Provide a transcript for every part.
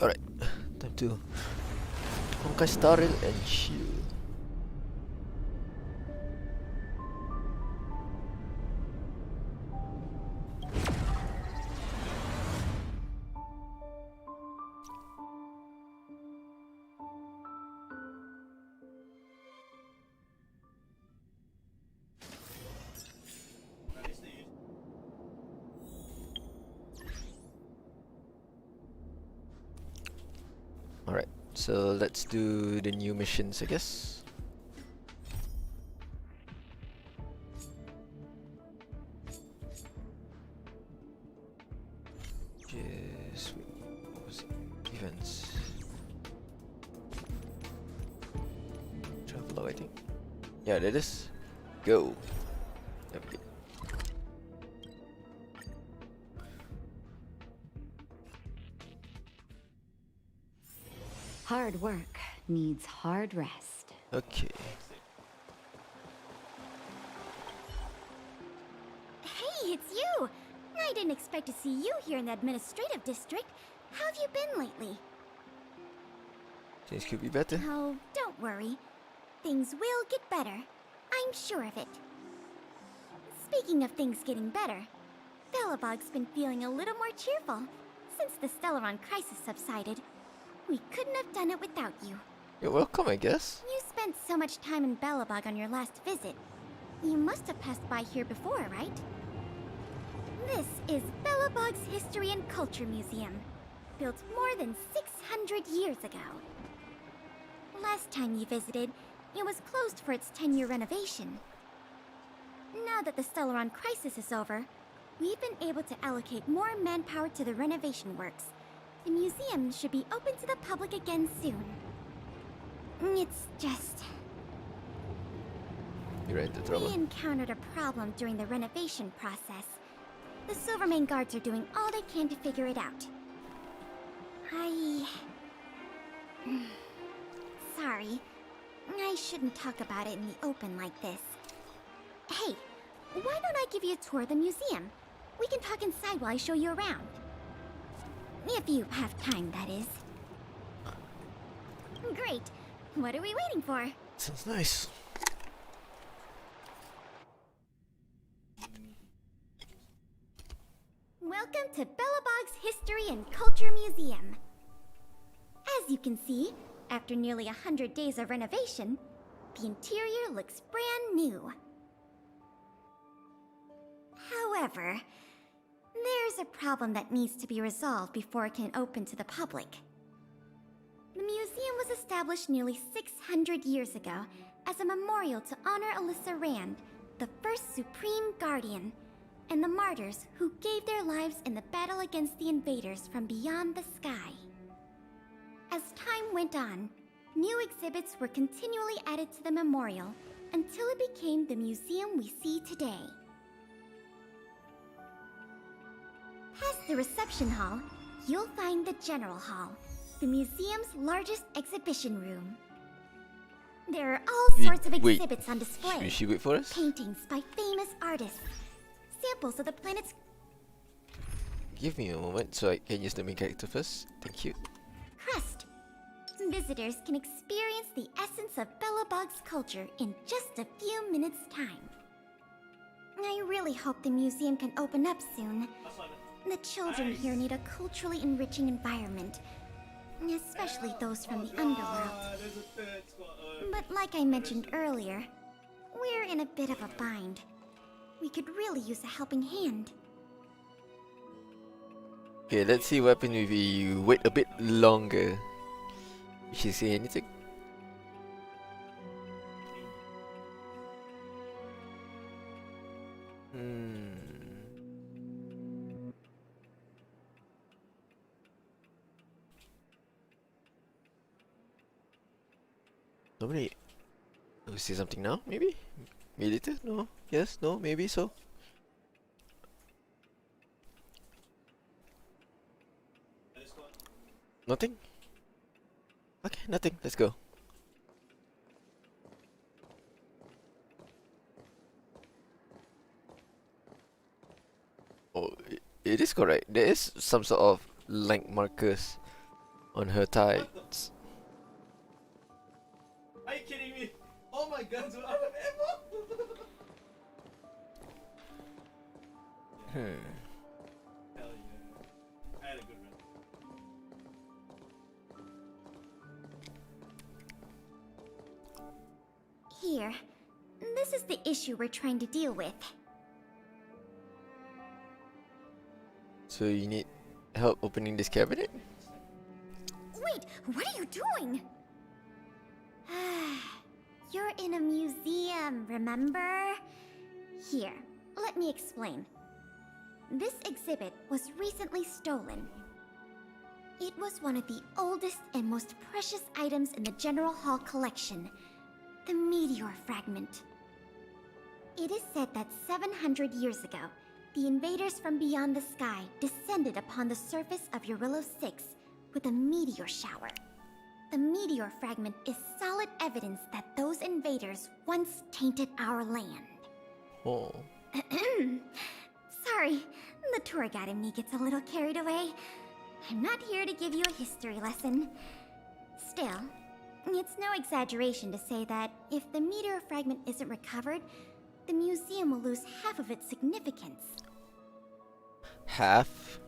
Alright, time to Honkai Star and chill. Alright, so let's do the new missions, I guess. Just wait, what was it? Events. Travel, I think. Yeah, that is. Go. Okay. Hard work needs hard rest. Okay. Hey, it's you! I didn't expect to see you here in the administrative district. How have you been lately? Things could be better. Oh, don't worry. Things will get better. I'm sure of it. Speaking of things getting better, Belobog's been feeling a little more cheerful since the Stellaron crisis subsided. We couldn't have done it without you. You're welcome, I guess. You spent so much time in Belobog on your last visit. You must have passed by here before, right? This is Belobog's History and Culture Museum, built more than 600 years ago. Last time you visited, it was closed for its 10-year renovation. Now that the Stellaron crisis is over, we've been able to allocate more manpower to the renovation works. The museum should be open to the public again soon. It's just... You're into trouble. we encountered a problem during the renovation process. The Silvermane guards are doing all they can to figure it out. Sorry. I shouldn't talk about it in the open like this. Hey, why don't I give you a tour of the museum? We can talk inside while I show you around. If you have time, that is. Great. What are we waiting for? Sounds nice. Welcome to Belobog's History and Culture Museum. As you can see, after nearly 100 days of renovation, the interior looks brand new. However, there's a problem that needs to be resolved before it can open to the public. The museum was established nearly 600 years ago as a memorial to honor Alyssa Rand, the first Supreme Guardian, and the martyrs who gave their lives in the battle against the invaders from beyond the sky. As time went on, new exhibits were continually added to the memorial until it became the museum we see today. Past the reception hall, you'll find the General Hall, the museum's largest exhibition room. There are all sorts of exhibits on display. Should she wait for us? Paintings by famous artists, samples of the planet's... Give me a moment so I can use the main character first. Thank you. crust. Visitors can experience the essence of Belobog's culture in just a few minutes' time. I really hope the museum can open up soon. The children here need a culturally enriching environment, especially those from the underworld. But like I mentioned earlier, we're in a bit of a bind. We could really use a helping hand. Okay, let's see what happens if we wait a bit longer. Did she say anything? Nobody. We say something now? Maybe? Maybe later? No? Yes? No? Maybe so? Nothing? Okay, nothing. Let's go. Oh, it is correct. There is some sort of length markers on her tights. Are you kidding me? All my guns were out of ammo. Hell yeah. I had a good run. Here. This is the issue we're trying to deal with. So you need help opening this cabinet? Wait, what are you doing? You're in a museum, remember? Here, let me explain. This exhibit was recently stolen. It was one of the oldest and most precious items in the General Hall collection, the meteor fragment. It is said that 700 years ago, the invaders from beyond the sky descended upon the surface of Eurillo 6 with a meteor shower. The meteor fragment is solid evidence that those invaders once tainted our land. Oh. Sorry, the tour guide in me gets a little carried away. I'm not here to give you a history lesson. Still, it's no exaggeration to say that if the meteor fragment isn't recovered, the museum will lose half of its significance. Half?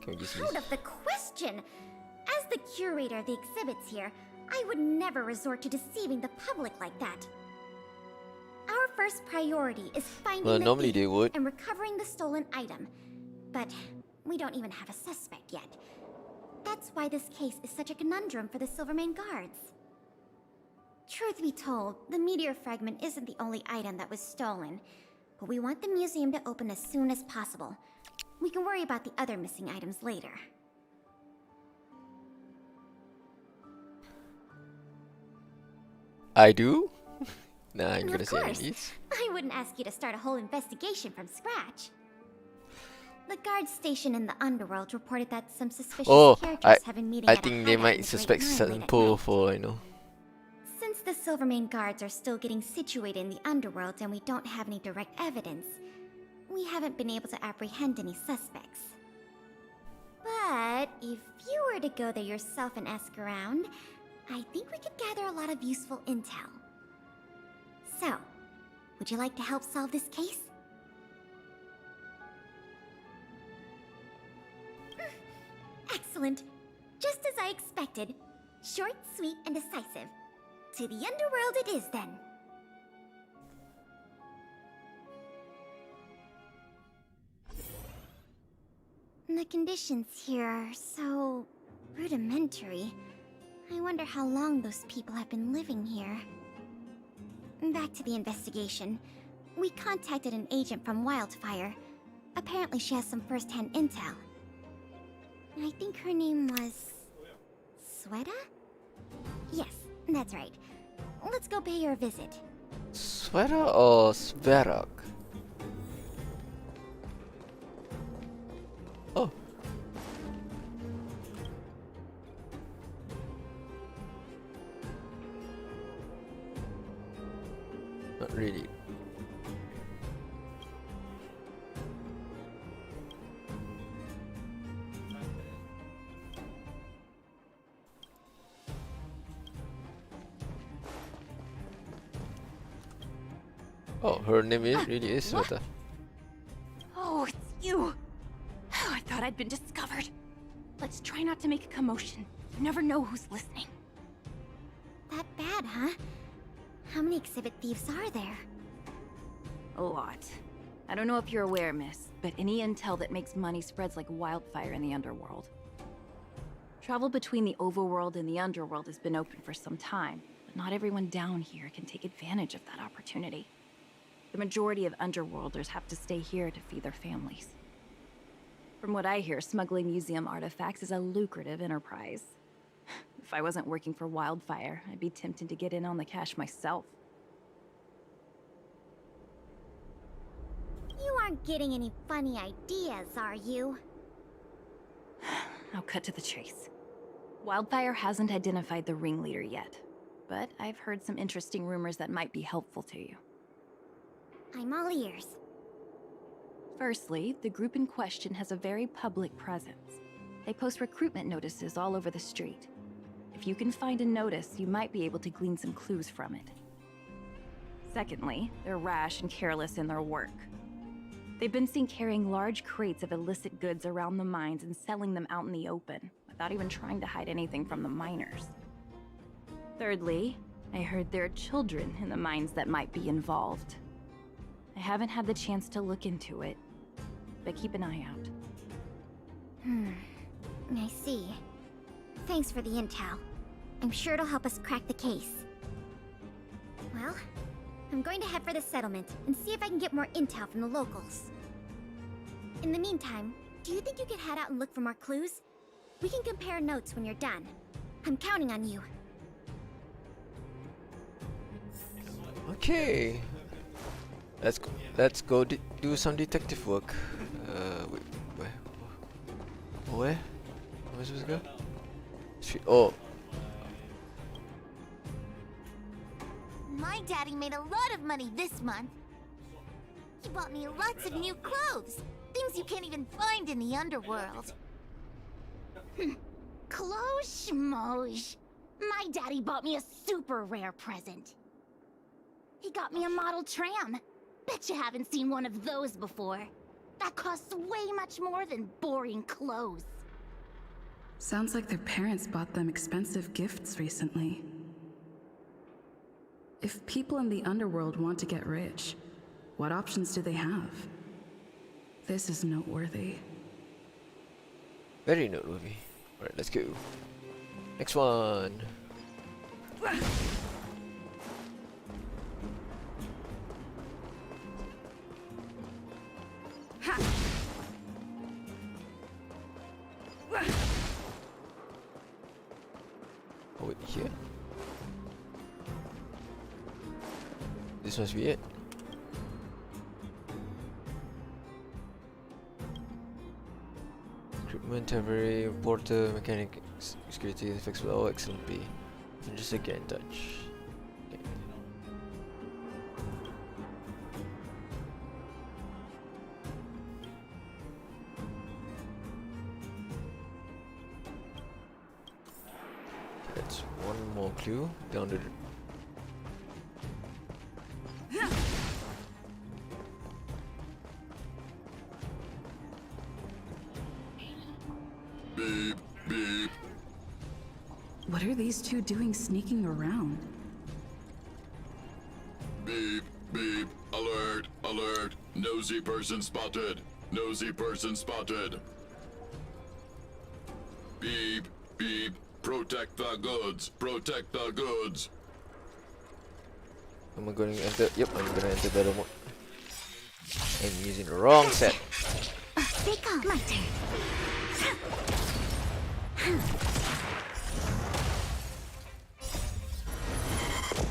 Can we just use... Out of the question! As the curator of the exhibits here, I would never resort to deceiving the public like that. Our first priority is finding Well, the normally thief they would. and recovering the stolen item. But we don't even have a suspect yet. That's why this case is such a conundrum for the Silvermane Guards. Truth be told, the meteor fragment isn't the only item that was stolen, but we want the museum to open as soon as possible. We can worry about the other missing items later. I do? Nah, I ain't gonna Of say any course. of these. I wouldn't ask you to start a whole investigation from scratch. The guards stationed in the underworld reported that some suspicious Oh, characters have been meeting I at a think they hideout in might the Great suspect Mine late certain at pull night. for, you know. Since the Silvermane Guards are still getting situated in the underworld and we don't have any direct evidence, we haven't been able to apprehend any suspects. But if you were to go there yourself and ask around, I think we could gather a lot of useful intel. So, would you like to help solve this case? Excellent. Just as I expected. Short, sweet, and decisive. To the underworld it is, then. The conditions here are so rudimentary. I wonder how long those people have been living here. Back to the investigation. We contacted an agent from Wildfire. Apparently she has some first-hand intel. I think her name was... Sweta? Yes, that's right. Let's go pay her a visit. Sweater or Sverak? Oh. Not really. Oh, her name really is What? Sweta. Oh, it's you! Oh, I thought I'd been discovered. Let's try not to make a commotion. You never know who's listening. That bad, huh? How many exhibit thieves are there? A lot. I don't know if you're aware, miss, but any intel that makes money spreads like wildfire in the underworld. Travel between the overworld and the underworld has been open for some time, but not everyone down here can take advantage of that opportunity. The majority of underworlders have to stay here to feed their families. From what I hear, smuggling museum artifacts is a lucrative enterprise. If I wasn't working for Wildfire, I'd be tempted to get in on the cash myself. You aren't getting any funny ideas, are you? I'll cut to the chase. Wildfire hasn't identified the ringleader yet, but I've heard some interesting rumors that might be helpful to you. I'm all ears. Firstly, the group in question has a very public presence. They post recruitment notices all over the street. If you can find a notice, you might be able to glean some clues from it. Secondly, they're rash and careless in their work. They've been seen carrying large crates of illicit goods around the mines and selling them out in the open, without even trying to hide anything from the miners. Thirdly, I heard there are children in the mines that might be involved. I haven't had the chance to look into it, but keep an eye out. I see. Thanks for the intel. I'm sure it'll help us crack the case. Well, I'm going to head for the settlement and see if I can get more intel from the locals. In the meantime, do you think you could head out and look for more clues? We can compare notes when you're done. I'm counting on you. Okay. Let's go do some detective work. Wait, where? Where am I supposed to go? Oh. My daddy made a lot of money this month. He bought me lots of new clothes. Things you can't even find in the underworld. Clothes schmoes. My daddy bought me a super rare present. He got me a model tram. Bet you haven't seen one of those before. That costs way much more than boring clothes. Sounds like their parents bought them expensive gifts recently. If people in the underworld want to get rich, what options do they have? This is noteworthy. Very noteworthy. Alright, let's go. Next one. Oh wait, here? This must be it. Equipment, temporary, porter, mechanic, security, flexible, oh excellent B. And just get in touch. Okay. That's one more clue down the Beep, beep. What are these two doing sneaking around? Beep, beep. Alert, alert. Nosy person spotted. Nosy person spotted. Beep, beep. Protect the goods. Protect the goods. Am I going to enter? Yep, I'm gonna enter battle mode. I'm using the wrong set. Pick my turn.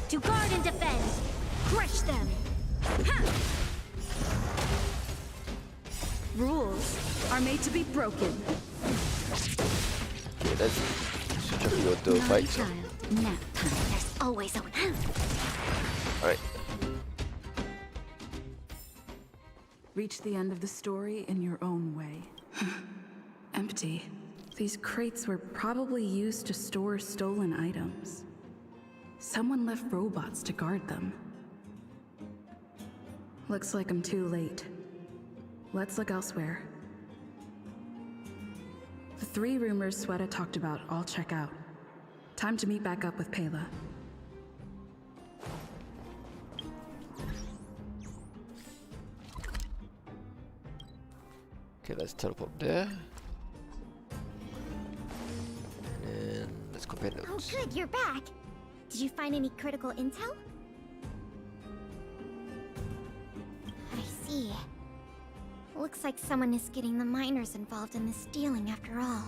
To guard and defend. Crush them. Rules are made to be broken. Okay, let's switch up your to Naughty fight. child, nap time. There's always a Alright. Reach the end of the story in your own way. Empty. These crates were probably used to store stolen items. Someone left robots to guard them. Looks like I'm too late. Let's look elsewhere. The 3 rumors Sweta talked about all check out. Time to meet back up with Pela. Okay, let's teleport there. And then let's compare Oh notes. good, you're back. Did you find any critical intel? I see. Looks like someone is getting the miners involved in the stealing after all.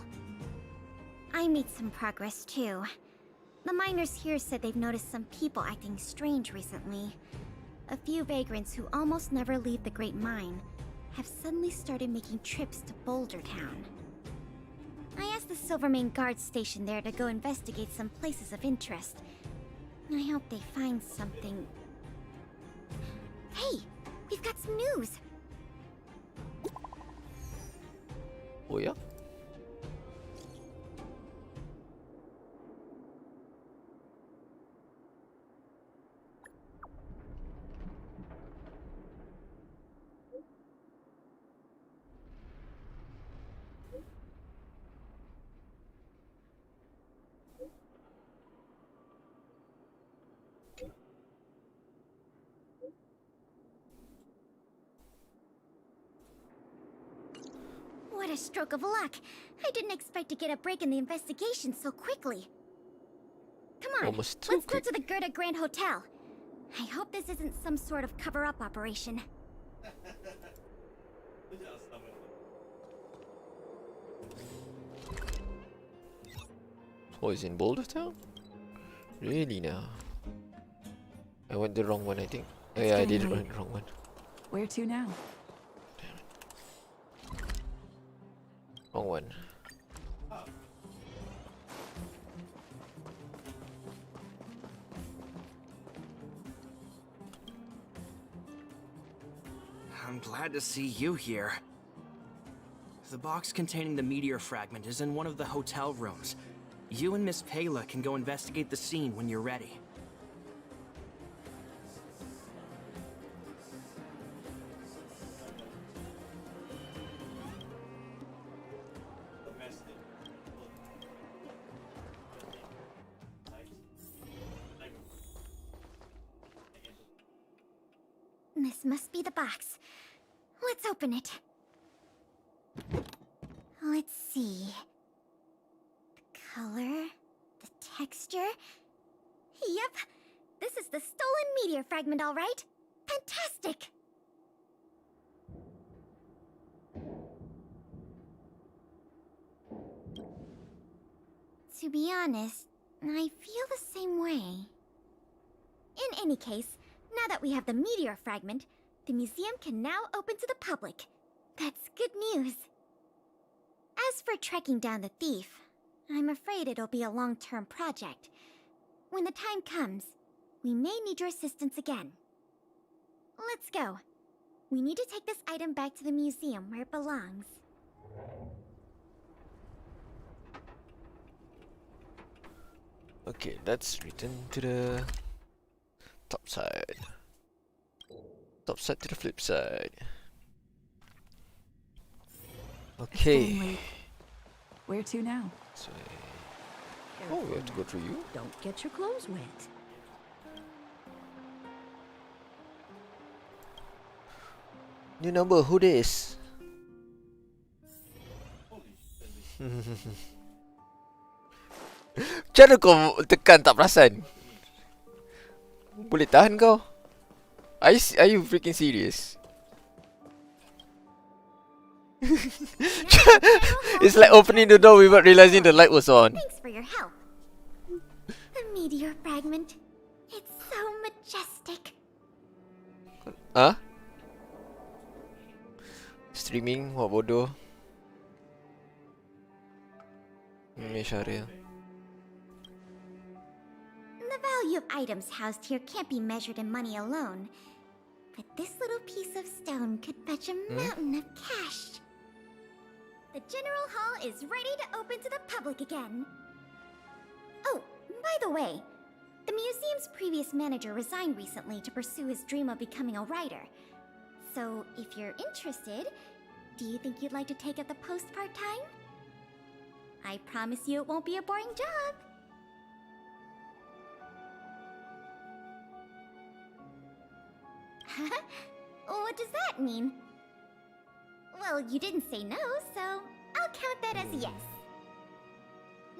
I made some progress too. The miners here said they've noticed some people acting strange recently. A few vagrants who almost never leave the Great Mine have suddenly started making trips to Boulder Town. I asked the Silvermane guard station there to go investigate some places of interest. I hope they find something. Hey, we've got some news. Oh yeah? stroke of luck. I didn't expect to get a break in the investigation so quickly. Come on, Almost too let's go quick. to the Gerda Grand Hotel. I hope this isn't some sort of cover-up operation. Oh, it's in Boulder Town? Really now? I went the wrong one, I think. Oh, It's yeah, I getting did it late. on the wrong one. Where to now? Wrong one. I'm glad to see you here. The box containing the meteor fragment is in one of the hotel rooms. You and Miss Payla can go investigate the scene when you're ready. This must be the box. Let's open it. Let's see. The color, the texture. Yep, this is the stolen meteor fragment, all right. Fantastic! To be honest, I feel the same way. In any case, now that we have the meteor fragment, the museum can now open to the public. That's good news. As for tracking down the thief, I'm afraid it'll be a long-term project. When the time comes, we may need your assistance again. Let's go. We need to take this item back to the museum where it belongs. Okay, let's return to the top side. Top side to the flip side. It's getting Okay. late. Where to now? So, oh, we have to go through you? Don't get your clothes wet. New number, who this? Macam mana kau tekan tak perasan? Boleh tahan kau? Are you freaking serious? It's like opening the door without realizing the light was on. Thanks for your help. The meteor fragment. It's so majestic. Huh? Streaming, buat bodoh. Syariah. The value of items housed here can't be measured in money alone. But this little piece of stone could fetch a mountain of cash. The General Hall is ready to open to the public again. Oh, by the way, the museum's previous manager resigned recently to pursue his dream of becoming a writer. So, if you're interested, do you think you'd like to take up the post part-time? I promise you it won't be a boring job. What does that mean? Well, you didn't say no, so I'll count that as a yes.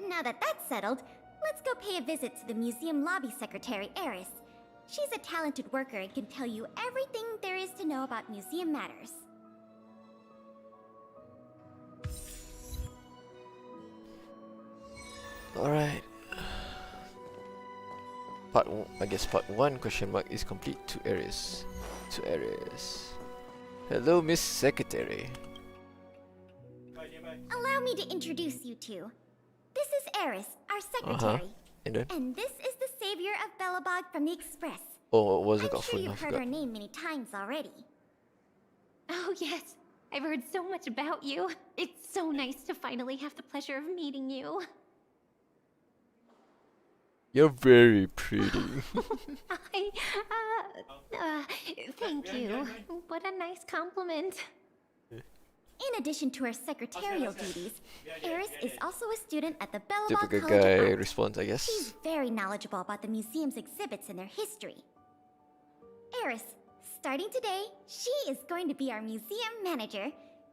Now that that's settled, let's go pay a visit to the museum lobby secretary, Eris. She's a talented worker and can tell you everything there is to know about museum matters. Alright. I guess part 1 question mark is complete to Aries. Hello, Miss Secretary. Allow me to introduce you two. This is Eris, our secretary. And then? And this is the savior of Belobog from the Express. Oh, what was it I'm got sure full? I you've heard her forgot. name many times already. Oh, yes. I've heard so much about you. It's so nice to finally have the pleasure of meeting you. You're very pretty. Thank you. What a nice compliment. In addition to her secretarial duties, Eris is also a student at the Belobog Typical College of guy Art. response, I She's guess. very knowledgeable about the museum's exhibits and their history. Eris, starting today, she is going to be our museum manager.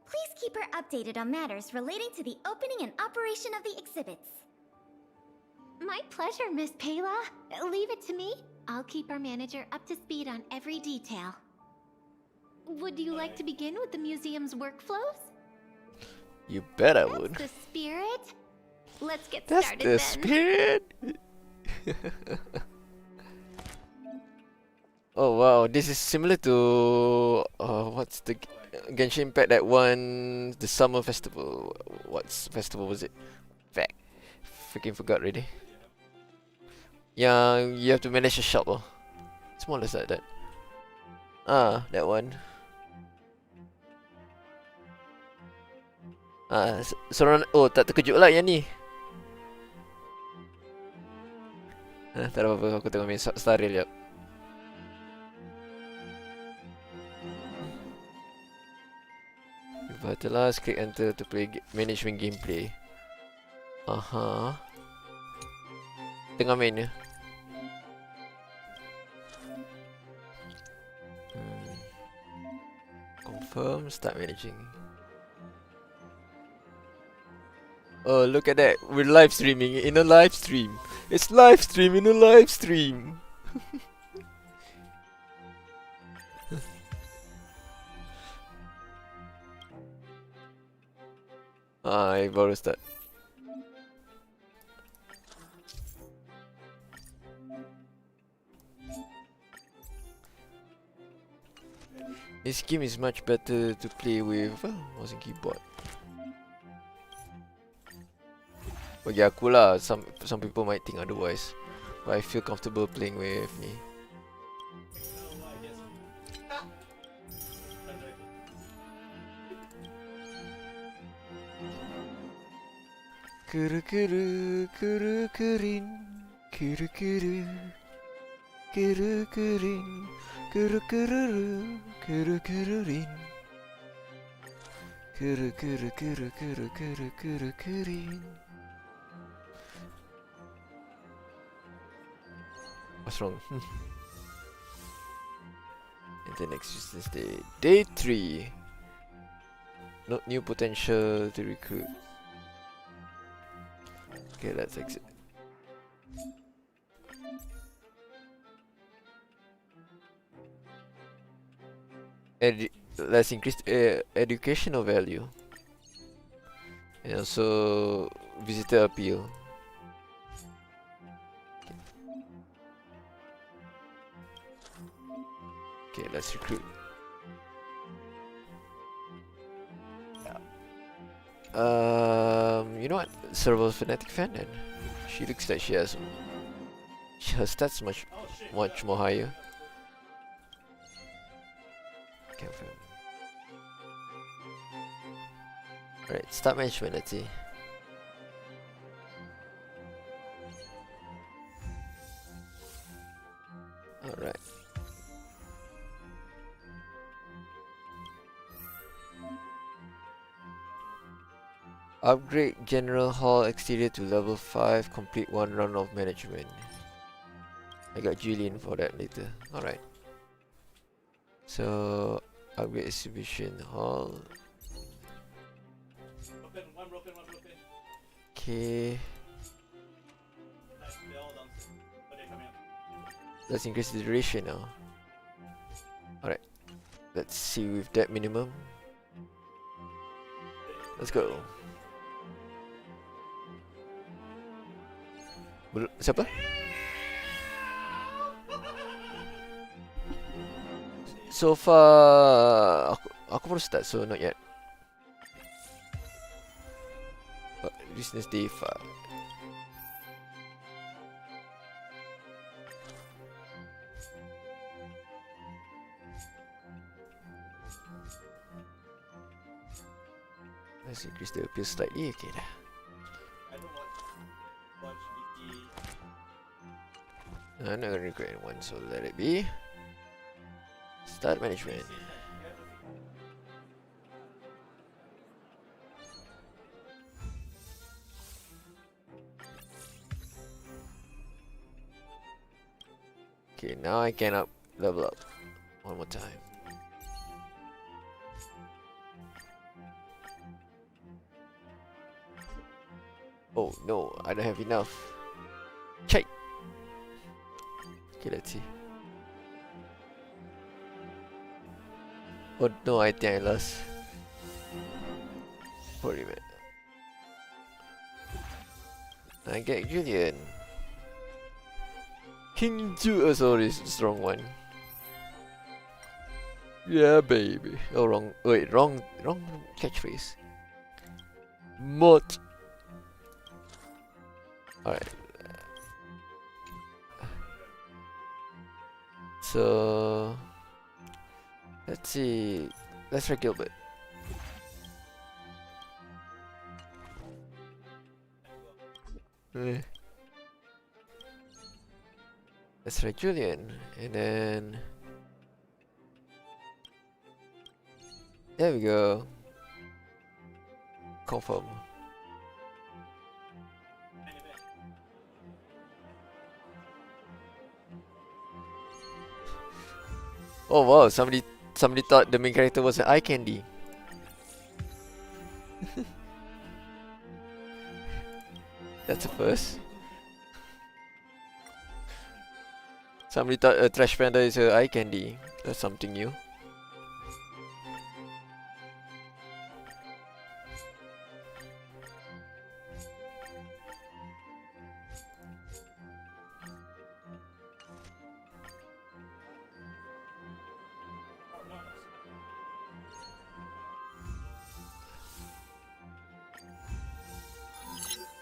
Please keep her updated on matters relating to the opening and operation of the exhibits. My pleasure, Miss Payla. Leave it to me. I'll keep our manager up to speed on every detail. Would you like to begin with the museum's workflows? You bet I That's would. the spirit. Let's get That's started the then. spirit. Oh wow, this is similar to what's the Genshin Impact that one, the summer festival. What's festival was it? Fact, freaking forgot already. Yeah, you have to manage a shop. Oh, it's more or less like that. Ah, that one. Ah, seorang oh tak terkejut lah yang ni. Tak ada apa-apa, aku tengok main Star Rail jap. Vitalize, click enter to play management gameplay. Aha. Tengah main ya. Confirm, start managing. Oh, look at that. We're live streaming in a live stream. It's live stream in a live stream. I baru start. This game is much better to play with mouse and keyboard. Bagi aku lah, some people might think otherwise, but I feel comfortable playing with ni. Kuru kuru kuru kurin, kuru kuru kuru kurin, kuru kuru kuru kurin, kuru kuru kuru kuru kuru kuru kurin. What's wrong? Internet existence day. Day 3. Not new potential to recruit. Okay, let's exit. Let's increase educational value. And also visitor appeal. Okay, let's recruit. You know what? Cerebral fanatic fan then. She looks like she has her stats much more higher. Confirm. Alright, start management, let's see. Alright. Upgrade General Hall exterior to level 5, complete one round of management. I got Julian for that later. Alright. So, upgrade Exhibition Hall. Okay. Let's increase the duration now. Alright. Let's see with that minimum. Let's go. Siapa? So far aku baru start, so not yet. Business day 5. Let's increase the appeal slightly. Okay dah. I'm not gonna regret one, so let it be. Start management. Okay, now I can level up one more time. Oh no, I don't have enough. Check. Okay, let's see. Oh no, I think I lost. Wait a minute. I get Julian. King Ju. Oh, sorry, it's the wrong one. Yeah, baby. Oh, wrong. Wait, wrong catchphrase. Mod. Alright. So let's see. Let's try Gilbert. Eh. Let's try Julian, and then there we go. Confirm. Oh wow, somebody thought the main character was an eye candy. That's a first. Somebody thought a trash panda is a eye candy. That's something new.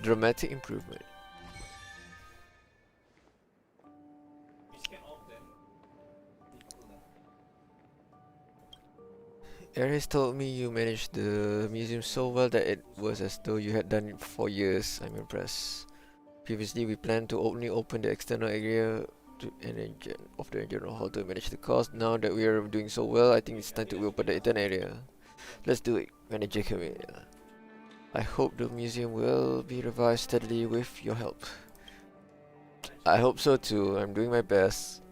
Dramatic improvement. Aries told me you managed the museum so well that it was as though you had done it for years. I'm impressed. Previously, we planned to only open the external area of the general hall to manage the cost. Now that we are doing so well, I think it's time to open the internal area. Let's do it, Manager Camille. I hope the museum will be revived steadily with your help. I hope so too. I'm doing my best.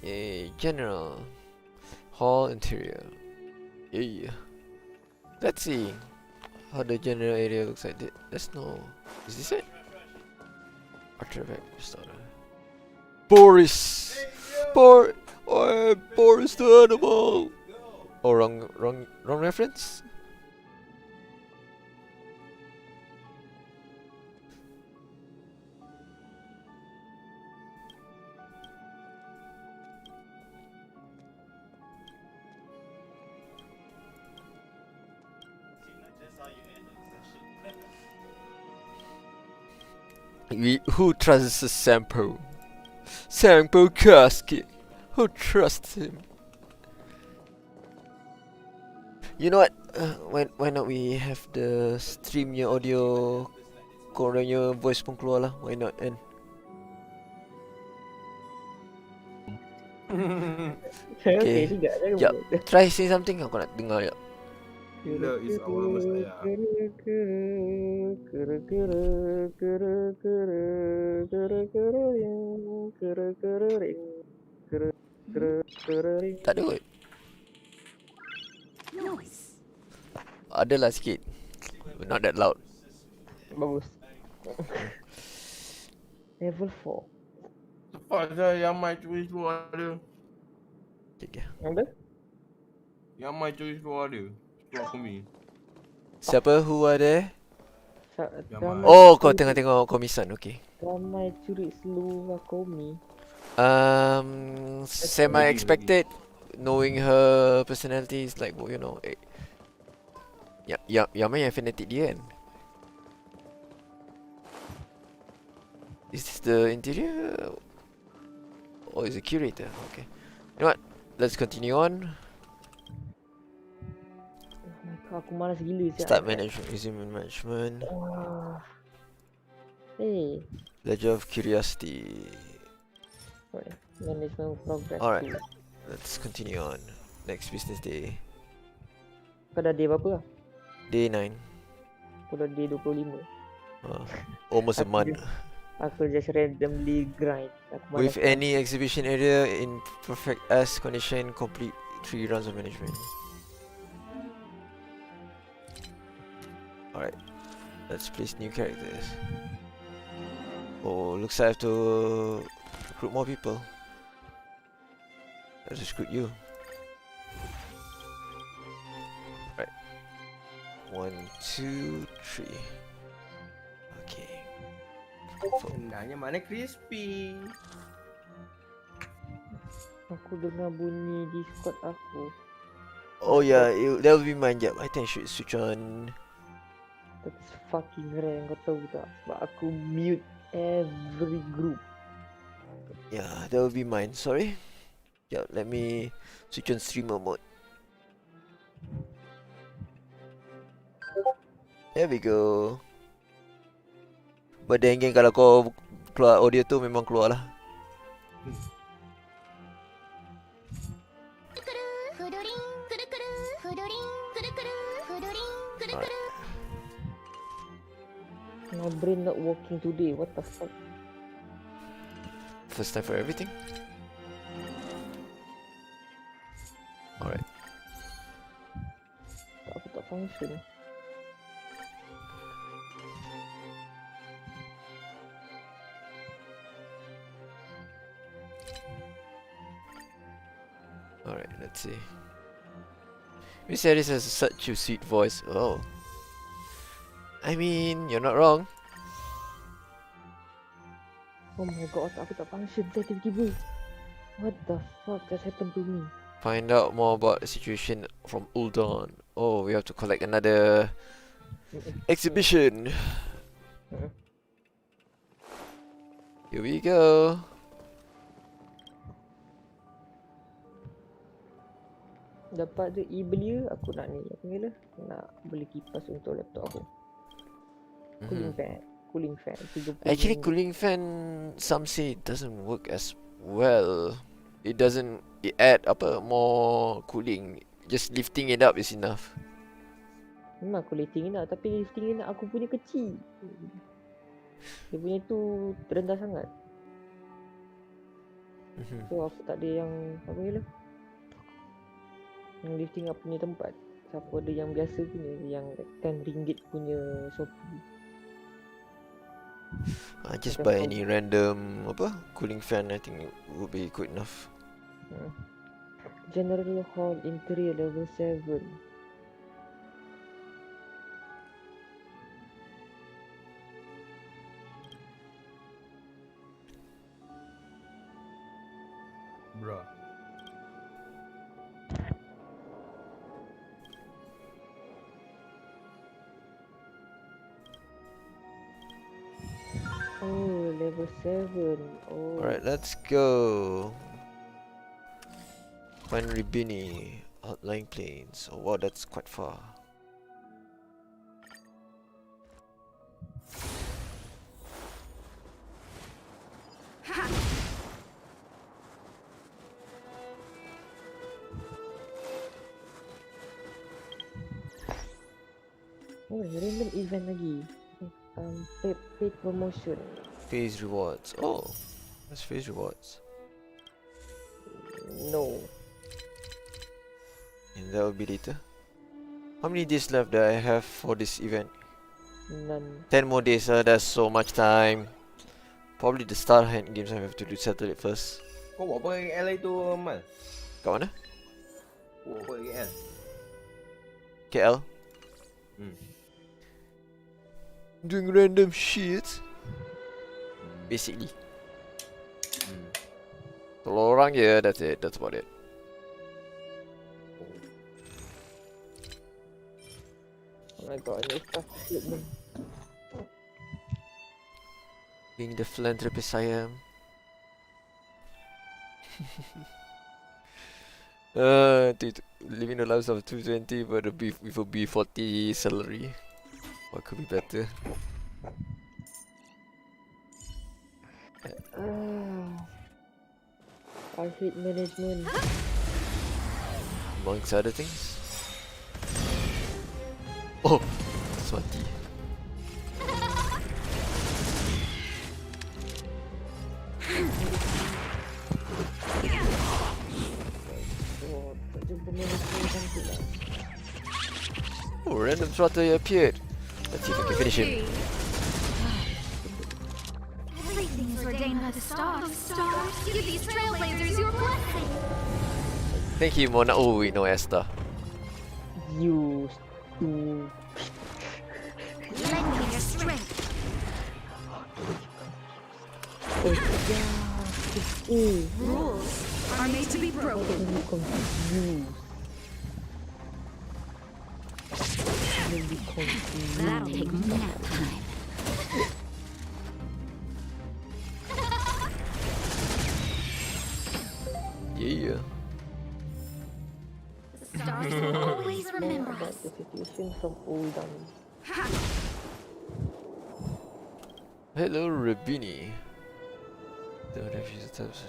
Yay, General Hall interior. Yeah. Let's see how the general area looks like. Let's know. Is this it? Artifact restorer. Boris. Boris the animal. Oh, wrong reference. Who trusts Sampo? Sampo Kurski. Who trusts him? You know what? Why not we have the stream your audio, korangnya voice pun keluar lah. Why not? And okay. Jap, try say something. Aku nak dengar jap. Gila is our mestaya. Tak ada kot. Adalah sikit. But not that loud. Bagus. Level 4. Cepat je yang mai curi keluar dia. Okay. Apa? Yang mai curi keluar dia. Keluar kumi. Siapa who ada? Ramai. Oh, kau tengok komisan. Okay. Ramai curi seluruh komi. Semi expected, knowing her personality is like, you know, yang main fanatic dia kan. Is this the interior or is it curator? Okay. You know what? Let's continue on. Aku malas gila siap. Start management, resume management. Hey. Ledger of Curiosity. Management progress. Alright, let's continue on. Next business day. Kau dah day berapa? Day 9. Aku dah day 25. Almost a month. Aku just randomly grind. With any exhibition area in perfect as condition, complete 3 rounds of management. Alright, let's place new characters. Oh, looks like I have to recruit more people. Let's recruit you. Right. 1, 2, 3. Okay. Sebenarnya mana crispy? Aku dengar bunyi Discord aku. Oh yeah, that will be mine. Yep, I think I should switch on. That's fucking rare, kau tahu tak? Sebab aku mute every group. Yeah, that will be mine. Sorry. Yeah, let me switch on streamer mode. There we go. But then again, kalau kau keluar audio tu memang keluar lah. My brain not working today, what the fuck? First time for everything. Alright. Aku tak function. Alright, let's see. Miss Alice has such a sweet voice. Oh. I mean, you're not wrong. Oh my god, aku tak function saya tiba-tiba. What the fuck just happened to me? Find out more about the situation from Uldon. Oh, we have to collect another exhibition. Here we go. Dapat the e-belia, aku nak ni, apa ni lah? Nak beli kipas untuk laptop aku. Cooling fan. Cooling fan. 30 Actually, ringgit. cooling fan, some say it doesn't work as well. It doesn't add more cooling. Just lifting it up is enough. Memang aku lifting nak, tapi lifting nak aku punya kecil. Dia punya tu rendah sangat. So aku tak ada yang apa ni lah, yang lifting up punya tempat. Siapa ada yang biasa punya, yang RM10 punya Shopee. Just buy any random cooling fan. I think it would be good enough. General Hall Interior level 7. Bro. Oh, level 7. Oh. Alright, let's go. Find Ribini, outlying plains. Oh wow, that's quite far. Oh, random event lagi. Paid promotion. Phase rewards. Oh, that's phase rewards. No. And that will be later. How many days left that I have for this event? None. 10 more days. That's so much time. Probably the Star Hand games I have to settle it first. Kau buat apa dengan LA tu, Mal? Kat mana? Kau buat apa dengan KL? KL? Doing random shit. Basically. Tolong orang je, that's it. That's about it. Oh my god, I need stuff to sleep man. Being the philanthropist I am. Living the lives of 220 but with a B40 salary. What could be better? I hate management. Amongst other things. Oh, Swati. Oh, random trotter appeared. Let's see if we can finish him. Everything is ordained by the stars. Stars, give these trailblazers your blessing. Thank you, Mona. Oh, we know Esther. You stupid. Lend me your strength. Oh, yeah. Rules are made to be broken. I'm confused. That'll take nap time. Yeah. The stars will always remember About us. the situation from old on. Hello, Rabini. The refuse types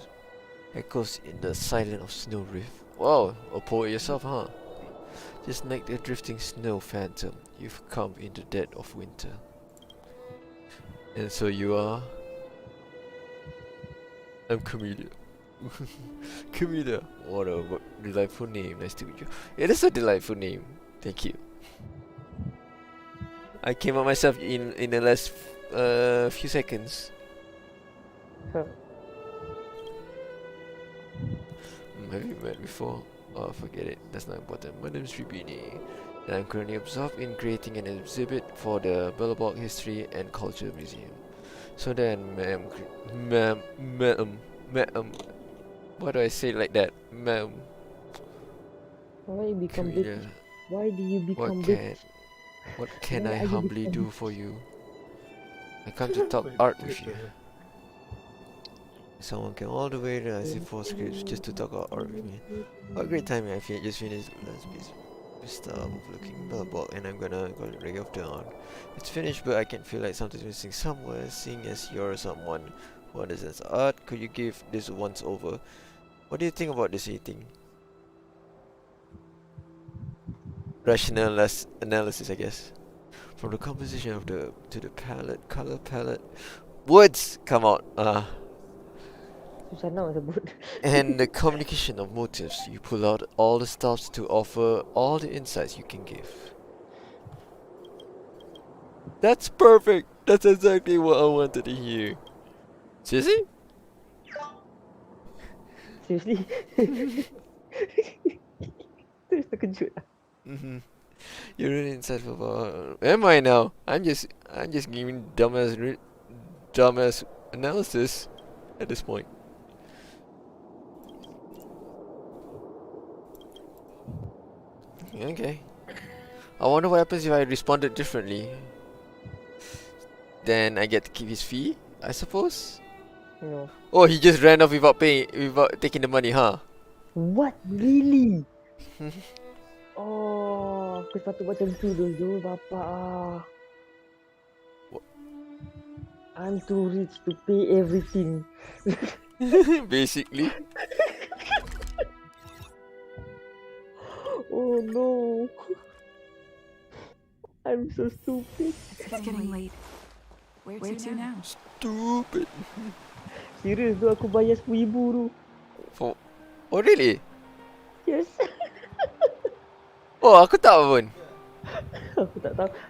echoes in the silence of snow rift. Wow, a poet yourself, huh? Just like the drifting snow phantom, you've come in the dead of winter. And so you are. I'm Camilla. Camilla. What a delightful name. Nice to meet you. It is a delightful name. Thank you. I came out myself in the last few seconds. Huh. Have you met before? Oh, forget it. That's not important. My name is Ribini, and I'm currently absorbed in creating an exhibit for the Bellabog History and Culture Museum. So then, ma'am, why do I say it like that? Ma'am, Why you become Camilla, British? Why do you become what British? can Why I are you humbly become- do for you? I come to talk art with you. Someone came all the way to IC4 scripts just to talk about art with me. What a great timing. I just finished the last piece. Start overlooking Bellabog, and I'm gonna call it Ray of Dawn. It's finished, but I can feel like something's missing somewhere. Seeing as you're someone who understands art, could you give this once over? What do you think about this eating? Rational analysis, I guess. From the composition of the to the palette, color palette, words come out. Susah nak sebut. And the communication of motives, you pull out all the stops to offer all the insights you can give. That's perfect! That's exactly what I wanted to hear. Seriously? Seriously? Terus terkejut lah. You're really insightful about. Am I now? I'm just giving dumbass analysis at this point. Okay. I wonder what happens if I responded differently. Then I get to keep his fee, I suppose. No. Oh, he just ran off without taking the money, huh? What? Really? Oh, aku sepatut macam tu dulu, bapak ah. I'm too rich to pay everything. Basically. Oh no. I'm so stupid. It's getting late. Where to now? Stupid. Serius tu aku bayar RM10,000 tu. For oh really? Yes. Oh, aku tak pun.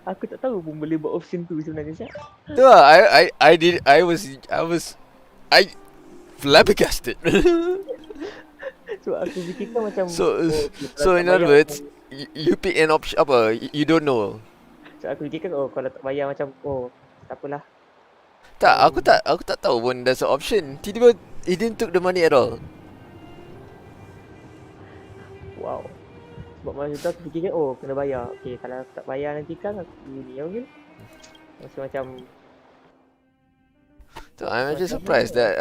Aku tak tahu pun boleh buat option tu sebenarnya. Siap. Tu lah, I was flabbergasted. So aku fikirkan macam So in other words, you pick an option apa? You don't know. So aku fikirkan kalau tak bayar macam tak apalah. Tak, aku tak tahu pun there's an option. Tiba-tiba he didn't took the money at all. Wow. Sebab masa tu aku fikirkan kena bayar. Okay, kalau aku tak bayar nanti kan aku ni okay. Masih macam So I'm just surprised that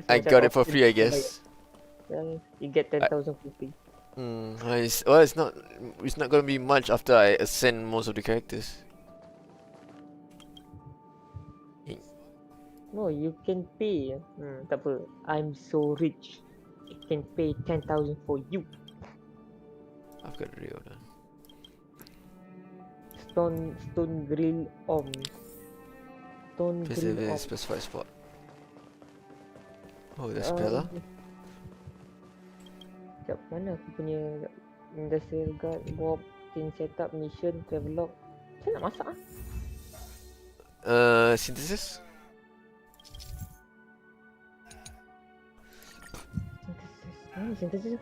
I got it for free, I guess. You get 10,000 for free. It's not gonna be much after I ascend most of the characters. No, you can pay. Tak apa. I'm so rich. I can pay 10,000 for you. I've got a real done. Stone grill Stone grill Visit specified spot. Oh, there's Bella. Sekejap, mana aku punya industrial guard, Bob, team setup, mission, travelogue. Saya nak masak ah. Synthesis. Mana synthesis?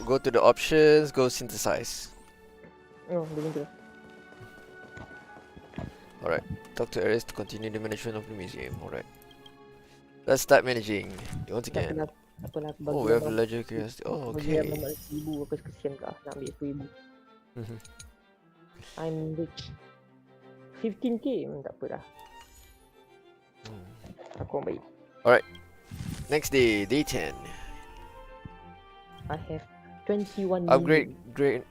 Go to the options. Go synthesize. Oh, begitu. Alright. Talk to Ares to continue the management of the museum. Alright. Let's start managing. Once again. Apalah, Oh, we have a ledger curiosity. Oh, bagi okay. abang 1,000 aku kesian kah nak ambil 1,000. I'm rich. 15k tak apa dah. Aku orang baik. Alright. Next day, day 10. I have 21 Upgrade Great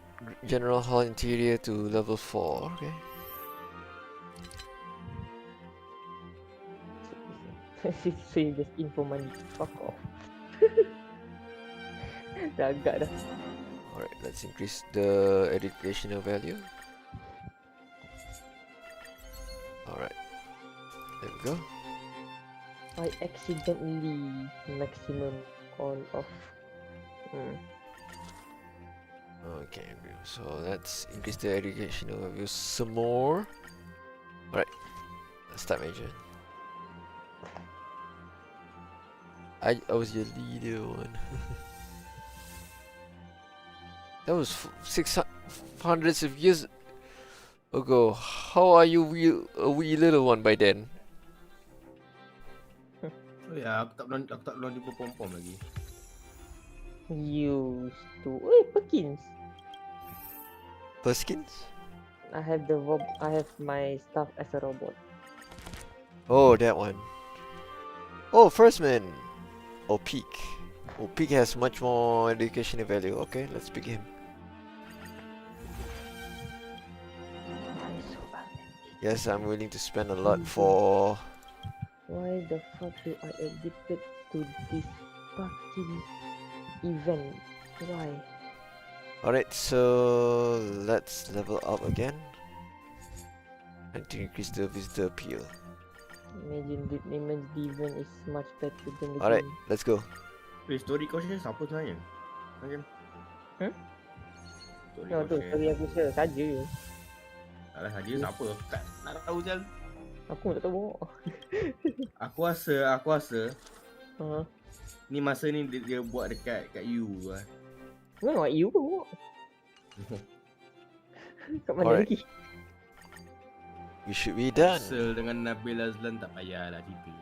General Hall interior to level 4. Okay. So you just in for money. Fuck off. Dah agak dah. Alright, let's increase the educational value. Alright. There we go. I accidentally maximum on off. Okay, so let's increase the educational value some more. Alright, let's start major. I was your leader one. That was 600 of years ago. How are you a wee little one by then? Oh ya, aku tak belum jumpa pom-pom lagi. Used to. Perkins. Perskins? I have my stuff as a robot. Oh, that one. Oh, first man. Oh, Peak. Oh, Peak has much more educational value. Okay, let's pick him. Yes, I'm willing to spend a lot for... Why the fuck do I addicted to this fucking event? Why? Alright, so let's level up again. And to increase the visitor appeal. Imagine the event is much better than the Alright, game. let's go. Story kau share siapa sebenarnya? Story aku share saja. Alah saja siapa? Tak nak tahu je. Aku tak tahu. Aku rasa ni masa ni dia buat dekat you lah. Memang you pun. Kat mana Alright. lagi? We should be done. Sel dengan Nabil Azlan tak payahlah tiba.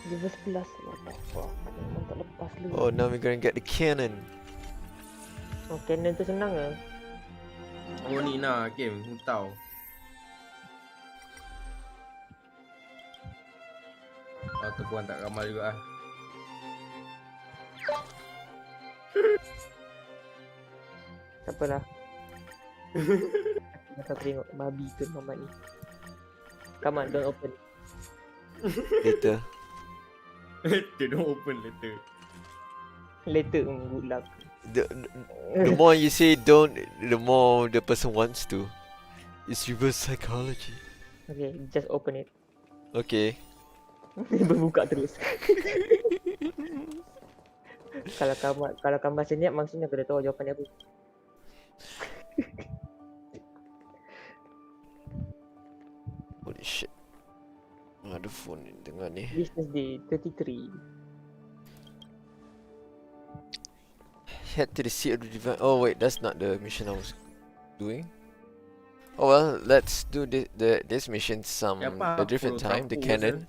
Level 11 lah. Fuck. Memang tak lepas lu. Oh, now we're gonna get the cannon. Oh, cannon tu senang lah. Oh ni nah game tahu. Tepuan tak ramal juga ah. Tak apalah. Aku nak tengok babi tu Muhammad ni. Come on, don't open. Later. They don't open later. Later, good luck. The more you say don't, the more the person wants to. It's reverse psychology. Okay, just open it. Okay. Berbuka terus. Kalau kamu senyap, maksudnya aku dah tahu jawapan dia apa. Holy shit. Ada phone ni dengar ni. Business day 33. Head to the seat of the divine. Oh wait, that's not the mission I was doing. Oh well, let's do this mission a different time. The cannon.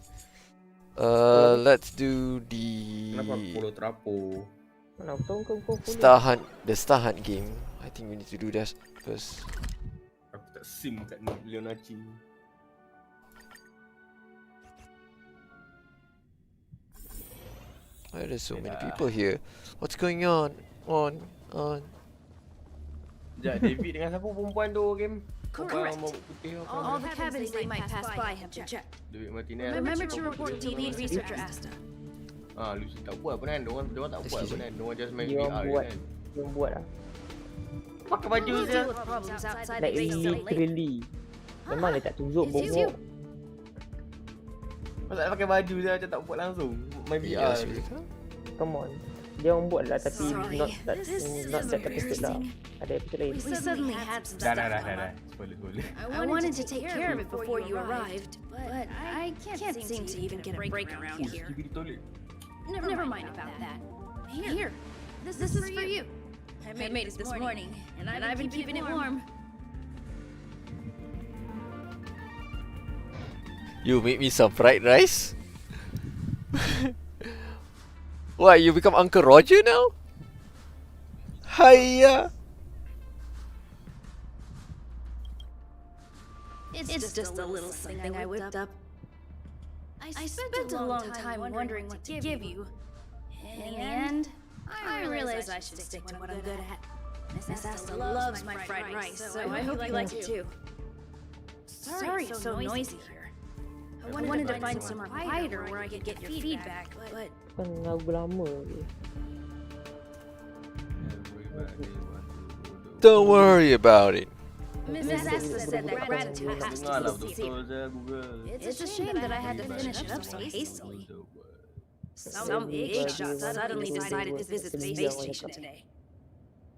Let's do Kenapa aku follow terapo? Mana aku tahu kau follow. the Star Hunt game. I think we need to do that first. Aku tak sim kat Leonachi. Why are there so many people here? What's going on? On. Sekejap, David dengan siapa perempuan tu game? Correct. Rambut putih apa? All the cabins they might pass by have been checked. David Martinez. Remember to report to lead researcher Asta. Lucy tak buat apa kan? Diorang tak buat apa kan? Diorang just main Diorang VR buat. kan? Diorang buat lah. Pakai baju We'll je. deal with problems outside the Like base later. literally. Memang dia tak tunjuk bongok. Masa tak pakai baju je macam tak buat langsung. Main VR Yes, je. Come on. Dia orang buat lah tapi Sorry, not that this is not that episode lah. embarrassing. Ada episode lain. We suddenly had some Dah, stuff dah, dah, come dah, up. dah. Spoiler. I wanted to take care of it before you arrived, but I can't seem to even get a break around here. Pergi di toilet. Never mind about that. Here, this is for you. I made it this morning, and I've been keeping it warm. You make me some fried rice? What, you become Uncle Roger now? Hiya! It's just a little something I whipped up. I spent a long time wondering what to give you. In the end, I realized I should stick to what I'm good at. Miss Asta loves my fried rice, so I hope you like it too. Sorry it's so noisy here. I wanted to find somewhere quieter where I could get your feedback, but Kan lagu lama je. Don't worry about it. Miss Asta said that gratitude has Dengar lah to be betul-betul sincere. je Google. It's a shame that I had to finish it up so hastily. Some big shot suddenly decided to visit the space station today.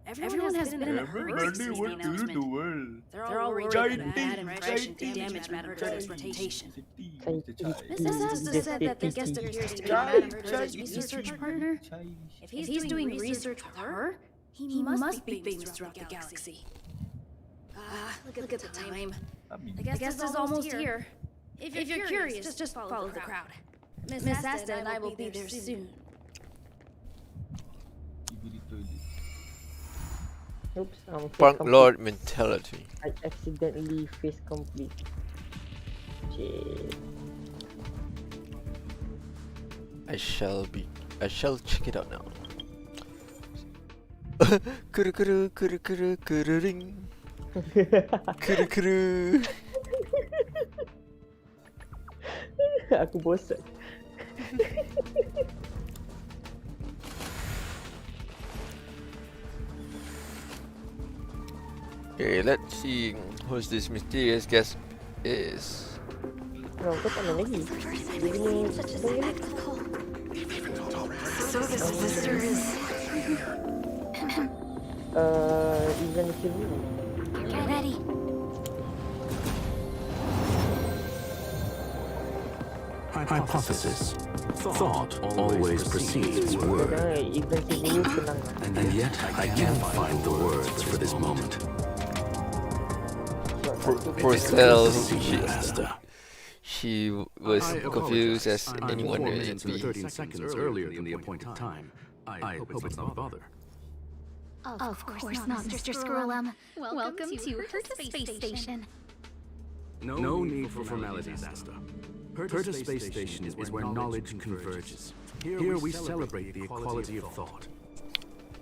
Everyone has been in a hurry since the announcement. They're all worried that a bad impression damaged Madame Herta's reputation. Mrs. Asta said that the guest appears to be Madame Herta's research partner. If he's doing research with her, he must be famous throughout the galaxy. Look at the time. The guest is almost here. If you're curious, just follow the crowd. Miss Asta and I will be there soon. Oops, face Punk complete. Lord mentality. I accidentally face complete. Shit. I shall check it out now. Kuru kuru kuru kuru kuru ring. Kuru kuru. Aku bosan. Okay, let's see who's this mysterious guest is. Kau tak main lagi. Dia punya So this visitor is... Ivan Silvi. Get ready. Hypothesis. Thought always precedes word. Ivan Silvi tenang. And yet, I can't find the words for this moment. For Stella, Asta. she was confused as I'm anyone 4 would minutes and be. 13 seconds earlier than the appointed time. I hope it's not a bother. Of course not, Mr. Scrollum. Welcome to Herta Space Station. No need for formalities, Asta. Herta Space Station is where knowledge converges. Here we celebrate the equality of thought.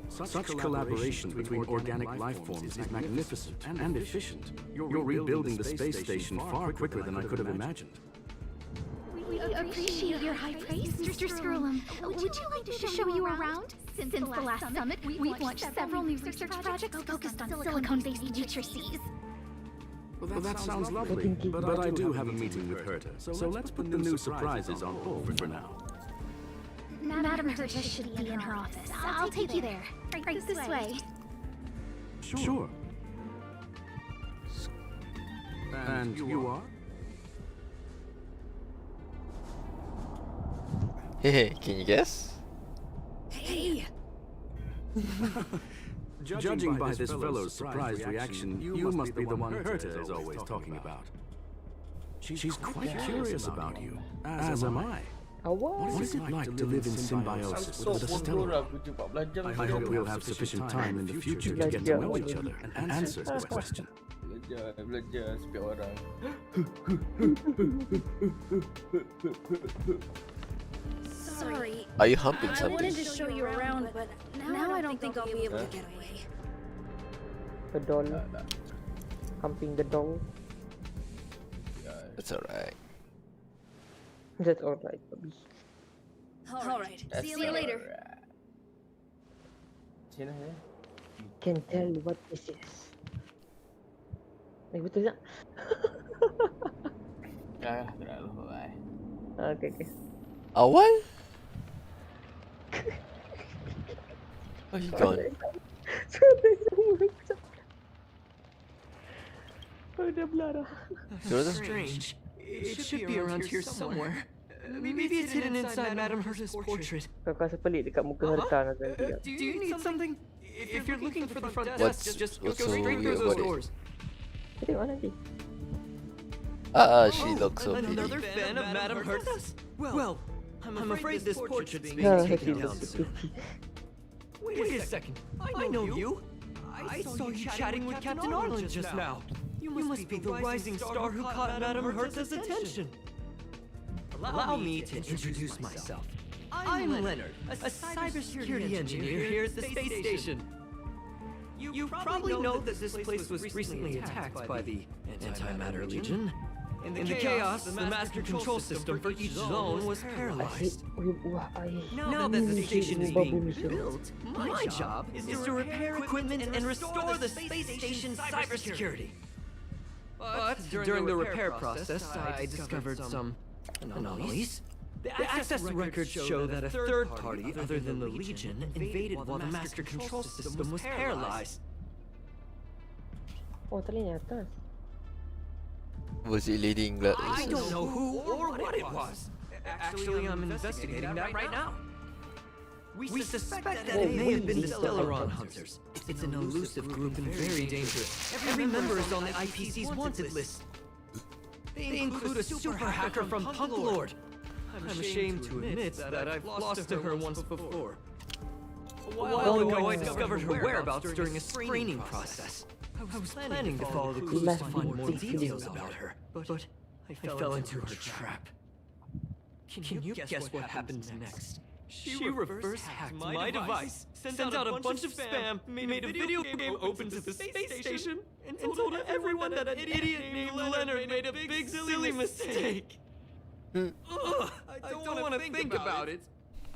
Such collaboration between organic life forms is magnificent and efficient. You're rebuilding the space station far quicker than I could have imagined. We appreciate your high praise, Mr. Scrollum. Would you like to show you around? Since the last summit, we've launched several new research projects focused on silicone-based matrices. Well, that sounds lovely, but I do have a meeting with Herta, so let's put the new surprises on hold for now. Madame Herta should be in her office. I'll take you there. Right this way. Sure. And you are? Hey, can you guess? Hey! Judging by this fellow's surprised reaction, you must be the one Herta is always talking about. She's quite curious about you, as am I. What is it like to live in symbiosis with a stellar? I hope we'll have sufficient time in the future to get to know each other and answer this question. Belajar spiak orang. Sorry. Are you humping I something? wanted to show you around, but now I don't think I'll be able to get away. The doll. Humping the doll. That's alright. That's alright, Bobby. Alright, see you later. Sini ya. Can tell what this is. Betul tak? Terlalu bye. Okay. Awal? Oh, he gone. Oh, dah belah dah. Strange. It should be around here somewhere. Maybe it's hidden inside Madame Herta's portrait. Kau rasa pelik dekat muka Herta nanti. Do you need something? If you're looking for the front What's- desk, just go what's so straight weird through those about it? doors. Tengok nanti. She looks so pretty. Another fan of Madame Herta's? Well, I'm afraid this portrait's being Ah, taken she down looks soon. pretty. Wait a second. I know you. I saw you chatting with Captain Arlen just now. You must be the rising star who caught Madame Herta's attention. Allow me to introduce myself. I'm Leonard, a cybersecurity engineer here at the space station. You probably know that this place was recently attacked by the Antimatter Legion. In the chaos, the master control system for each zone was paralyzed. Now that the station is being built, my job is to repair equipment and restore the space station's cybersecurity. But during the repair process, I discovered some anomalies. The access records show that a third party other than the Legion invaded while the master control system was paralyzed. Oh, tali ni atas. Was it Lady in Glasses? I don't know who or what it was. Actually, I'm investigating that right now. We suspect that it may have been the Stellaron Hunters. It's an elusive group and very dangerous. Every member is on the IPC's wanted list. They include a super hacker from Punk Lord. I'm ashamed to admit that I've lost to her once before. A while ago, I discovered her whereabouts during a screening process. I was planning to follow the clues to find more details about her, but I fell into her trap. Can you guess what happens next? She reverse hacked my device, sent out a bunch of spam, made a video game open to the space station, and told everyone that an idiot named Leonard made a big silly mistake. Ugh, I don't want to think about it.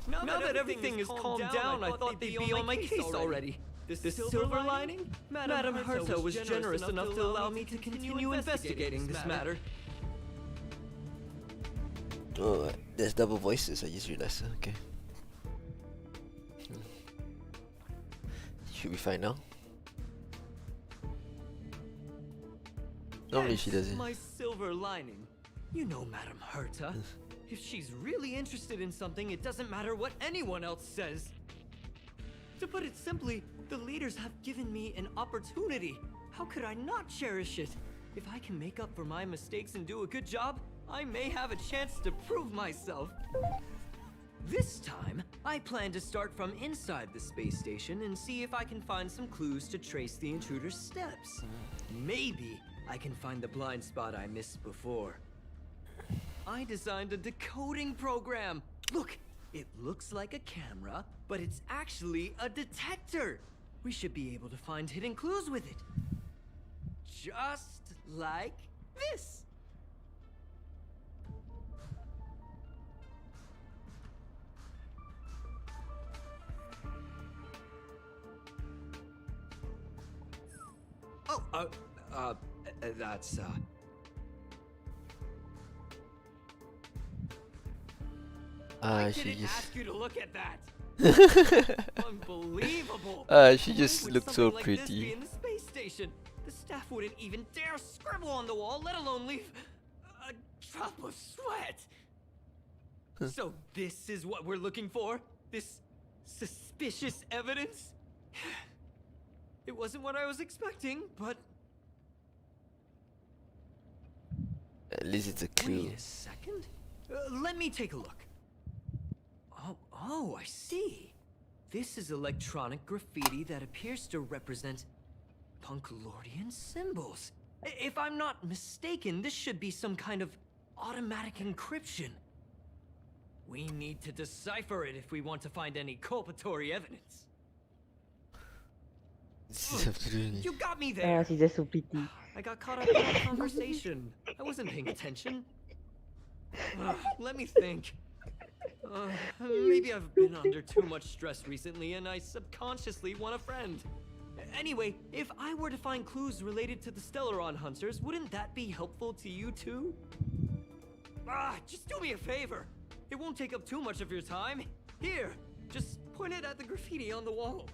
Now that everything is calmed down, I thought they'd be on my case already. This silver lining? Madame Herta was generous enough to allow me to continue investigating this matter. Oh, there's double voices. I just realized. Okay. Should be fine now. Normally she doesn't. My silver lining. You know Madame Herta. If she's really interested in something, it doesn't matter what anyone else says. To put it simply, the leaders have given me an opportunity. How could I not cherish it? If I can make up for my mistakes and do a good job, I may have a chance to prove myself. This time, I plan to start from inside the space station and see if I can find some clues to trace the intruder's steps. Maybe I can find the blind spot I missed before. I designed a decoding program. Look, it looks like a camera, but it's actually a detector. We should be able to find hidden clues with it. Just like this. Oh, that's, I She didn't just. ask you to look at that. Unbelievable. She Why just would looks so something like this be pretty. in the space station? The staff wouldn't even dare scribble on the wall, let alone leave a drop of sweat. So this is what we're looking for? This suspicious evidence? It wasn't what I was expecting, but At least it's a clue. wait a second. Let me take a look. Oh, I see. This is electronic graffiti that appears to represent Punkalordian symbols. If I'm not mistaken, this should be some kind of automatic encryption. We need to decipher it if we want to find any culpatory evidence. You got me there. She's just so pretty. I got caught up in that conversation. I wasn't paying attention. Let me think. Maybe I've been under too much stress recently and I subconsciously want a friend. Anyway, if I were to find clues related to the Stellaron Hunters, wouldn't that be helpful to you too? Just do me a favor. It won't take up too much of your time. Here, just point it at the graffiti on the wall.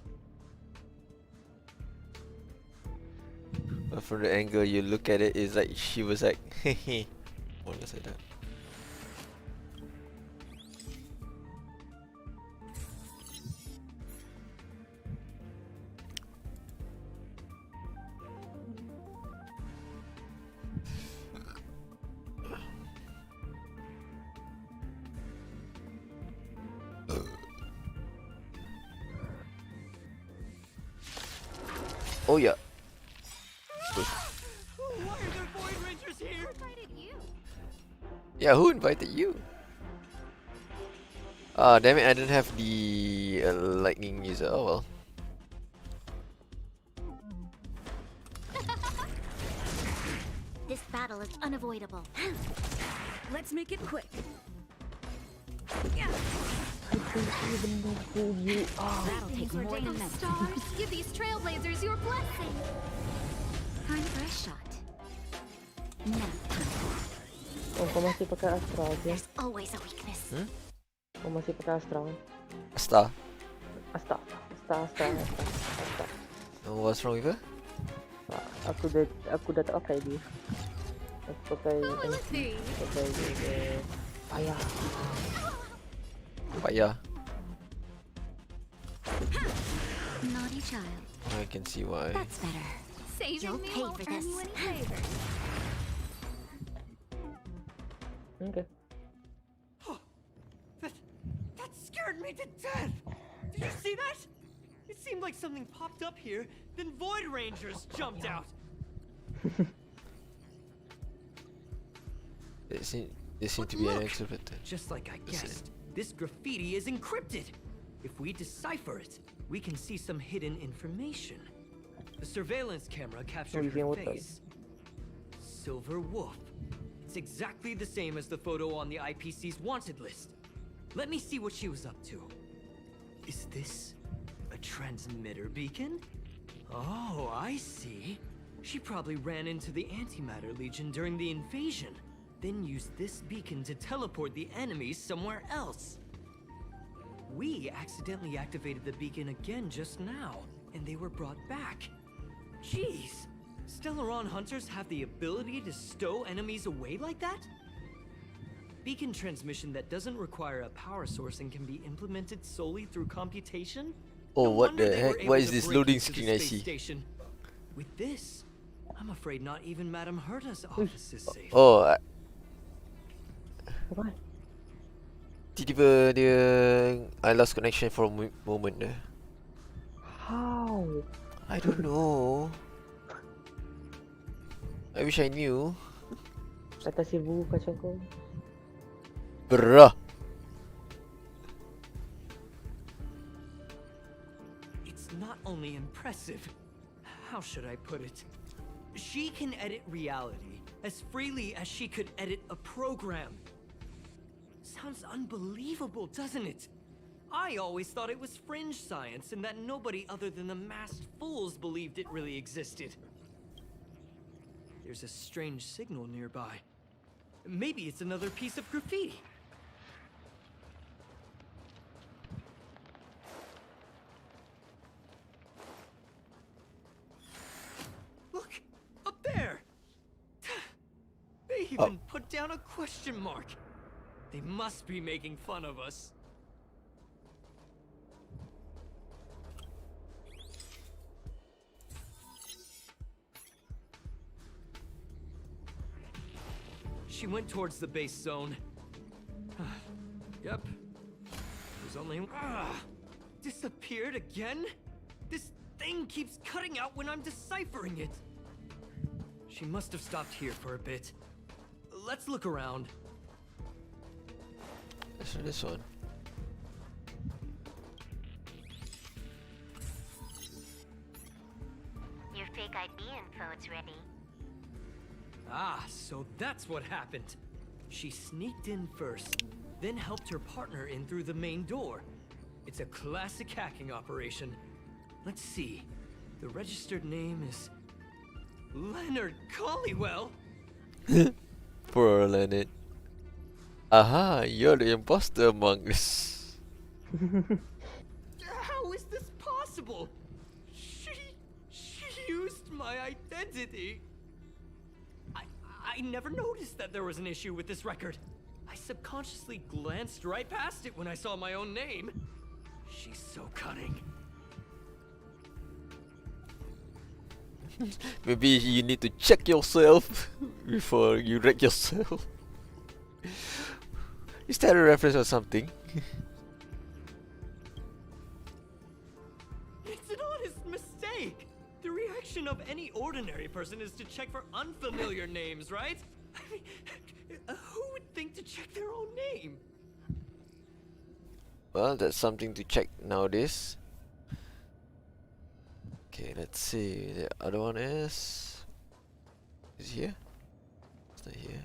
But from the angle you look at it, it's like she was like, hehe. More or less like that. Oh yeah. Why are there Void Rangers here? Yeah, who invited you? Ah, damn it! I didn't have the lightning user. Oh well. This battle is unavoidable. Let's make it quick. That'll take more than minutes. Stars, give these trailblazers your blessing. Time for a shot. Now, Oh, kau masih pakai Astra je? there's always a weakness. Kau masih pakai Astra? Star. Astra. Oh, what's wrong with her? Aku dah tak pakai dia. Aku pakai payah. Payah. Naughty child. I can see why. That's better. Saving You'll me pay won't for earn this. you any favors. Okay. That scared me to death! Did you see that? It seemed like something popped up here, then Void Rangers jumped out. They seem to be an extroverted. Just like I guessed, this graffiti is encrypted. If we decipher it, we can see some hidden information. The surveillance camera captured her face. Silver Wolf. It's exactly the same as the photo on the IPC's wanted list. Let me see what she was up to. Is this a transmitter beacon? Oh, I see. She probably ran into the Antimatter Legion during the invasion, then used this beacon to teleport the enemies somewhere else. We accidentally activated the beacon again just now, and they were brought back. Jeez, Stellaron hunters have the ability to stow enemies away like that? Beacon transmission that doesn't require a power source and can be implemented solely through computation? Oh, No what wonder the they were heck? able What is to this break loading into the screen I space see? station. With this, I'm afraid not even Madame Herta's office is safe. Oh, Apa? tiba-tiba dia I lost connection for a moment there. How? I don't know. I wish I knew. Kata si Bu kacau kau. Bruh. It's not only impressive, how should I put it? She can edit reality as freely as she could edit a program. Sounds unbelievable, doesn't it? I always thought it was fringe science and that nobody other than the masked fools believed it really existed. There's a strange signal nearby. Maybe it's another piece of graffiti. Look, up there! They even put down a question mark. They must be making fun of us. She went towards the base zone. Yep. There's only... disappeared again? This thing keeps cutting out when I'm deciphering it. She must have stopped here for a bit. Let's look around. Let's do this one. Your fake ID info's ready. Ah, so that's what happened. She sneaked in first, then helped her partner in through the main door. It's a classic hacking operation. Let's see. The registered name is Leonard Collywell. Poor Leonard. Aha, you're the imposter among us. How is this possible? She used my identity. I never noticed that there was an issue with this record. I subconsciously glanced right past it when I saw my own name. She's so cunning. Maybe you need to check yourself before you wreck yourself. Is that a reference or something? It's an honest mistake. The reaction of any ordinary person is to check for unfamiliar names, right? I mean, who would think to check their own name? Well, that's something to check nowadays. Okay, let's see. The other one is here? Is that here?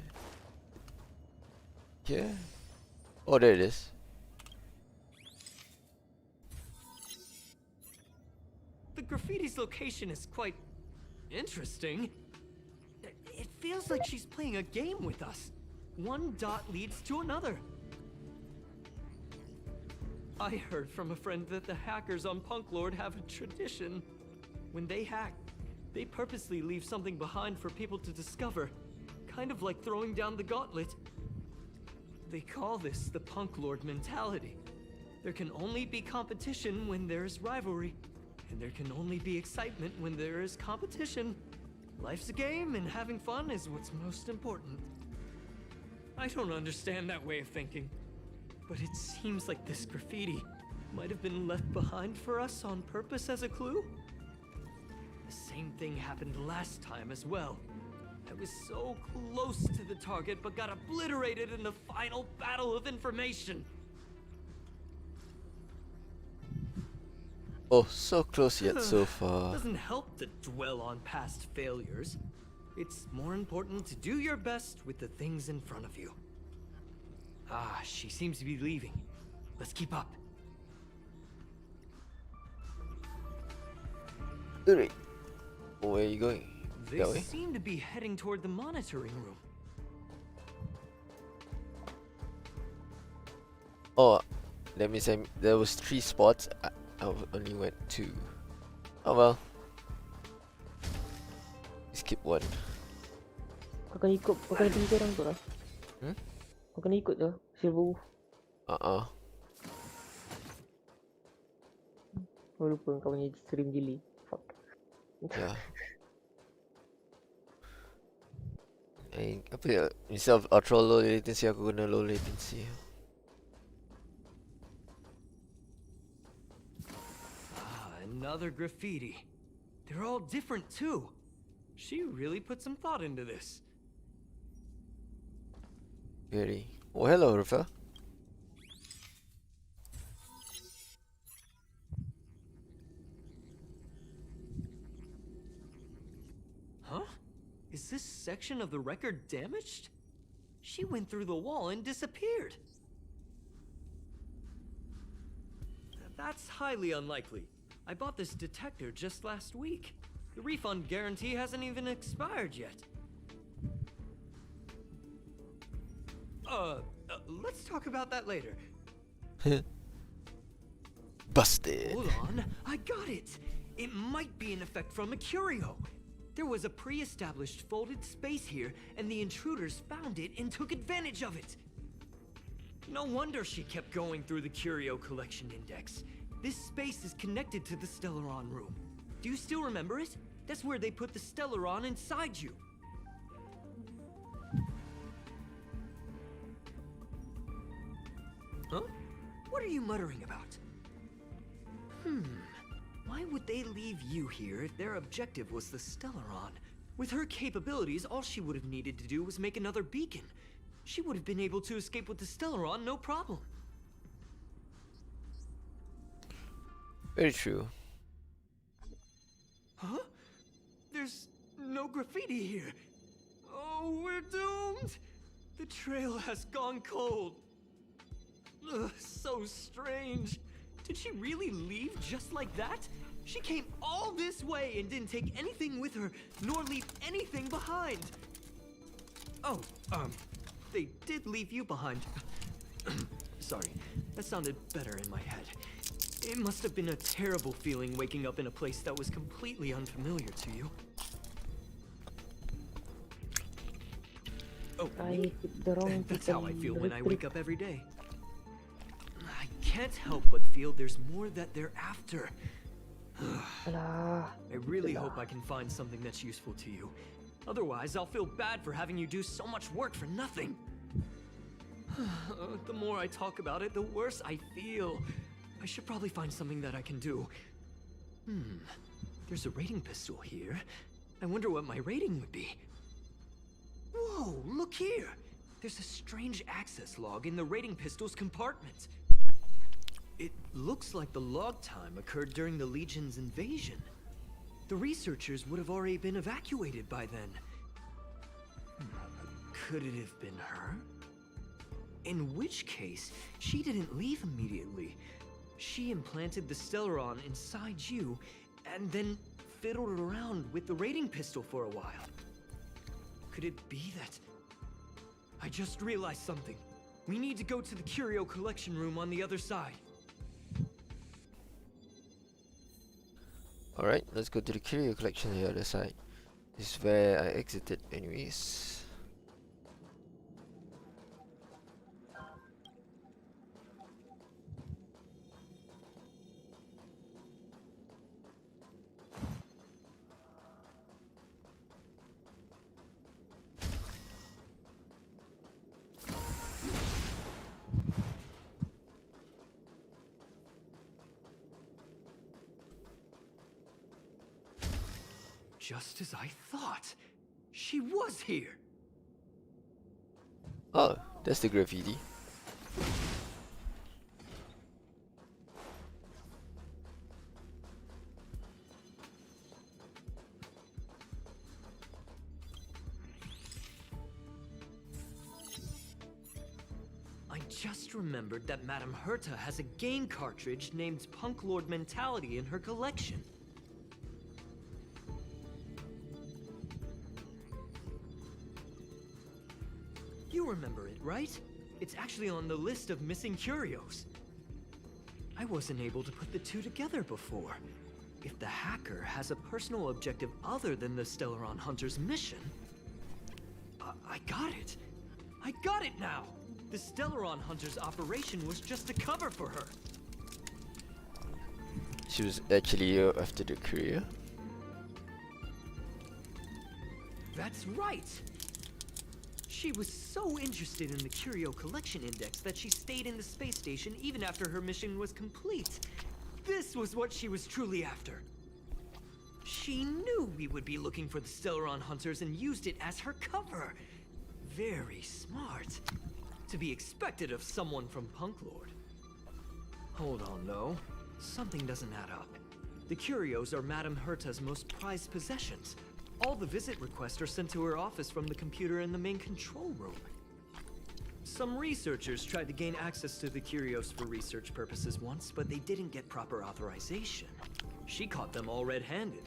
Here? Oh, there it is. The graffiti's location is quite interesting. It feels like she's playing a game with us. One dot leads to another. I heard from a friend that the hackers on Punk Lord have a tradition. When they hack, they purposely leave something behind for people to discover, kind of like throwing down the gauntlet. They call this the Punk Lord mentality. There can only be competition when there is rivalry, and there can only be excitement when there is competition. Life's a game, and having fun is what's most important. I don't understand that way of thinking, but it seems like this graffiti might have been left behind for us on purpose as a clue. The same thing happened last time as well. I was so close to the target, but got obliterated in the final battle of information. Oh, so close yet so far. Doesn't help to dwell on past failures. It's more important to do your best with the things in front of you. Ah, she seems to be leaving. Let's keep up. Alright. Where are you going? They That way? seem to be heading toward the monitoring room. Oh, that means there was 3 spots. I only went 2. Oh well. Skip 1. Kau kena ikut, kau kena pergi orang tu lah. Hmm? Kau kena ikut tu, Silver Wolf. Kau lupa kau punya stream gili. Fuck. Yeah. Apa ya? Instead of ultra low latency, aku guna low latency. Another graffiti. They're all different too. She really put some thought into this. Very. Oh, hello, Rafa. Huh? Is this section of the record damaged? She went through the wall and disappeared. That's highly unlikely. I bought this detector just last week. The refund guarantee hasn't even expired yet. Let's talk about that later. Busted. Hold on, I got it. It might be an effect from a curio. There was a pre-established folded space here, and the intruders found it and took advantage of it. No wonder she kept going through the curio collection index. This space is connected to the Stellaron room. Do you still remember it? That's where they put the Stellaron inside you. Huh? What are you muttering about? Why would they leave you here if their objective was the Stellaron? With her capabilities, all she would have needed to do was make another beacon. She would have been able to escape with the Stellaron, no problem. Very true. Huh? There's no graffiti here. Oh, we're doomed! The trail has gone cold. Ugh, so strange. Did she really leave just like that? She came all this way and didn't take anything with her, nor leave anything behind. Oh, they did leave you behind. Sorry, that sounded better in my head. It must have been a terrible feeling waking up in a place that was completely unfamiliar to you. Oh, I dorong that's kita how I feel when I retreat. wake up every day. I can't help but feel there's more that they're after. Alah, I really hope I can find something that's useful to you. Otherwise, I'll feel bad for having you do so much work for nothing. The more I talk about it, the worse I feel. I should probably find something that I can do. There's a rating pistol here. I wonder what my rating would be. Whoa, look here! There's a strange access log in the rating pistol's compartment. It looks like the log time occurred during the Legion's invasion. The researchers would have already been evacuated by then. Could it have been her? In which case, she didn't leave immediately. She implanted the Stellaron inside you, and then fiddled around with the rating pistol for a while. Could it be that... I just realized something. We need to go to the curio collection room on the other side. Alright, let's go to the curio collection on the other side. This is where I exited anyways. Just as I thought. She was here. Oh, that's the graffiti. I just remembered that Madame Herta has a game cartridge named Punk Lord Mentality in her collection. You remember it, right? It's actually on the list of missing curios. I wasn't able to put the two together before. If the hacker has a personal objective other than the Stellaron Hunter's mission... I got it! I got it now! The Stellaron Hunter's operation was just a cover for her. She was actually after the curio. That's right! She was so interested in the Curio Collection Index that she stayed in the space station even after her mission was complete. This was what she was truly after. She knew we would be looking for the Stellaron Hunters and used it as her cover. Very smart. To be expected of someone from Punk Lord. Hold on, though. Something doesn't add up. The curios are Madame Herta's most prized possessions. All the visit requests are sent to her office from the computer in the main control room. Some researchers tried to gain access to the curios for research purposes once, but they didn't get proper authorization. She caught them all red-handed.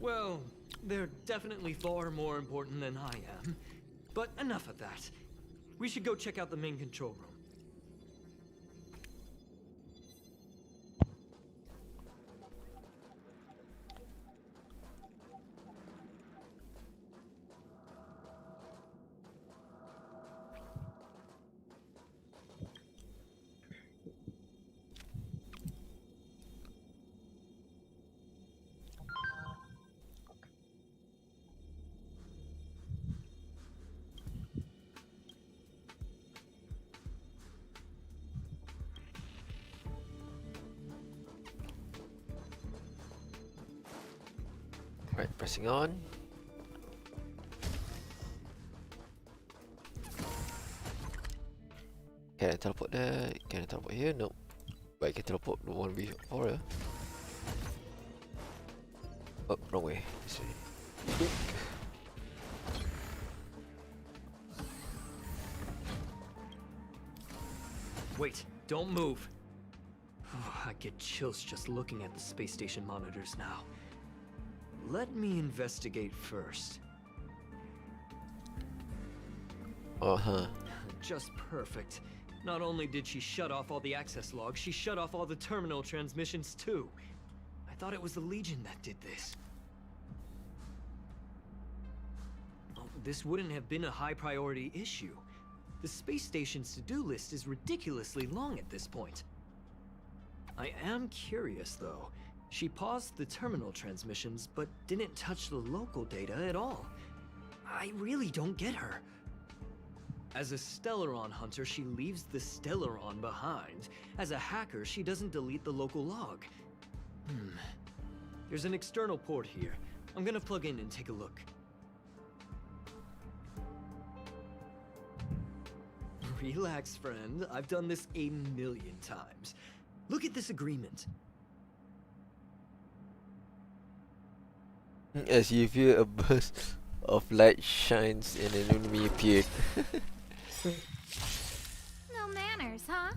Well, they're definitely far more important than I am. But enough of that. We should go check out the main control room. Right, pressing on. Can I teleport there? Can I teleport here? Nope. But I can teleport the one before. Oh, wrong way. This way. Wait, don't move. I get chills just looking at the space station monitors now. Let me investigate first. Uh-huh. Just perfect. Not only did she shut off all the access logs, she shut off all the terminal transmissions too. I thought it was the Legion that did this. Oh, this wouldn't have been a high priority issue. The space station's to-do list is ridiculously long at this point. I am curious, though. She paused the terminal transmissions, but didn't touch the local data at all. I really don't get her. As a Stellaron hunter, she leaves the Stellaron behind. As a hacker, she doesn't delete the local log. There's an external port here. I'm gonna plug in and take a look. Relax, friend. I've done this a million times. Look at this agreement. As you feel a burst of light shines and an enemy appeared. No manners, huh?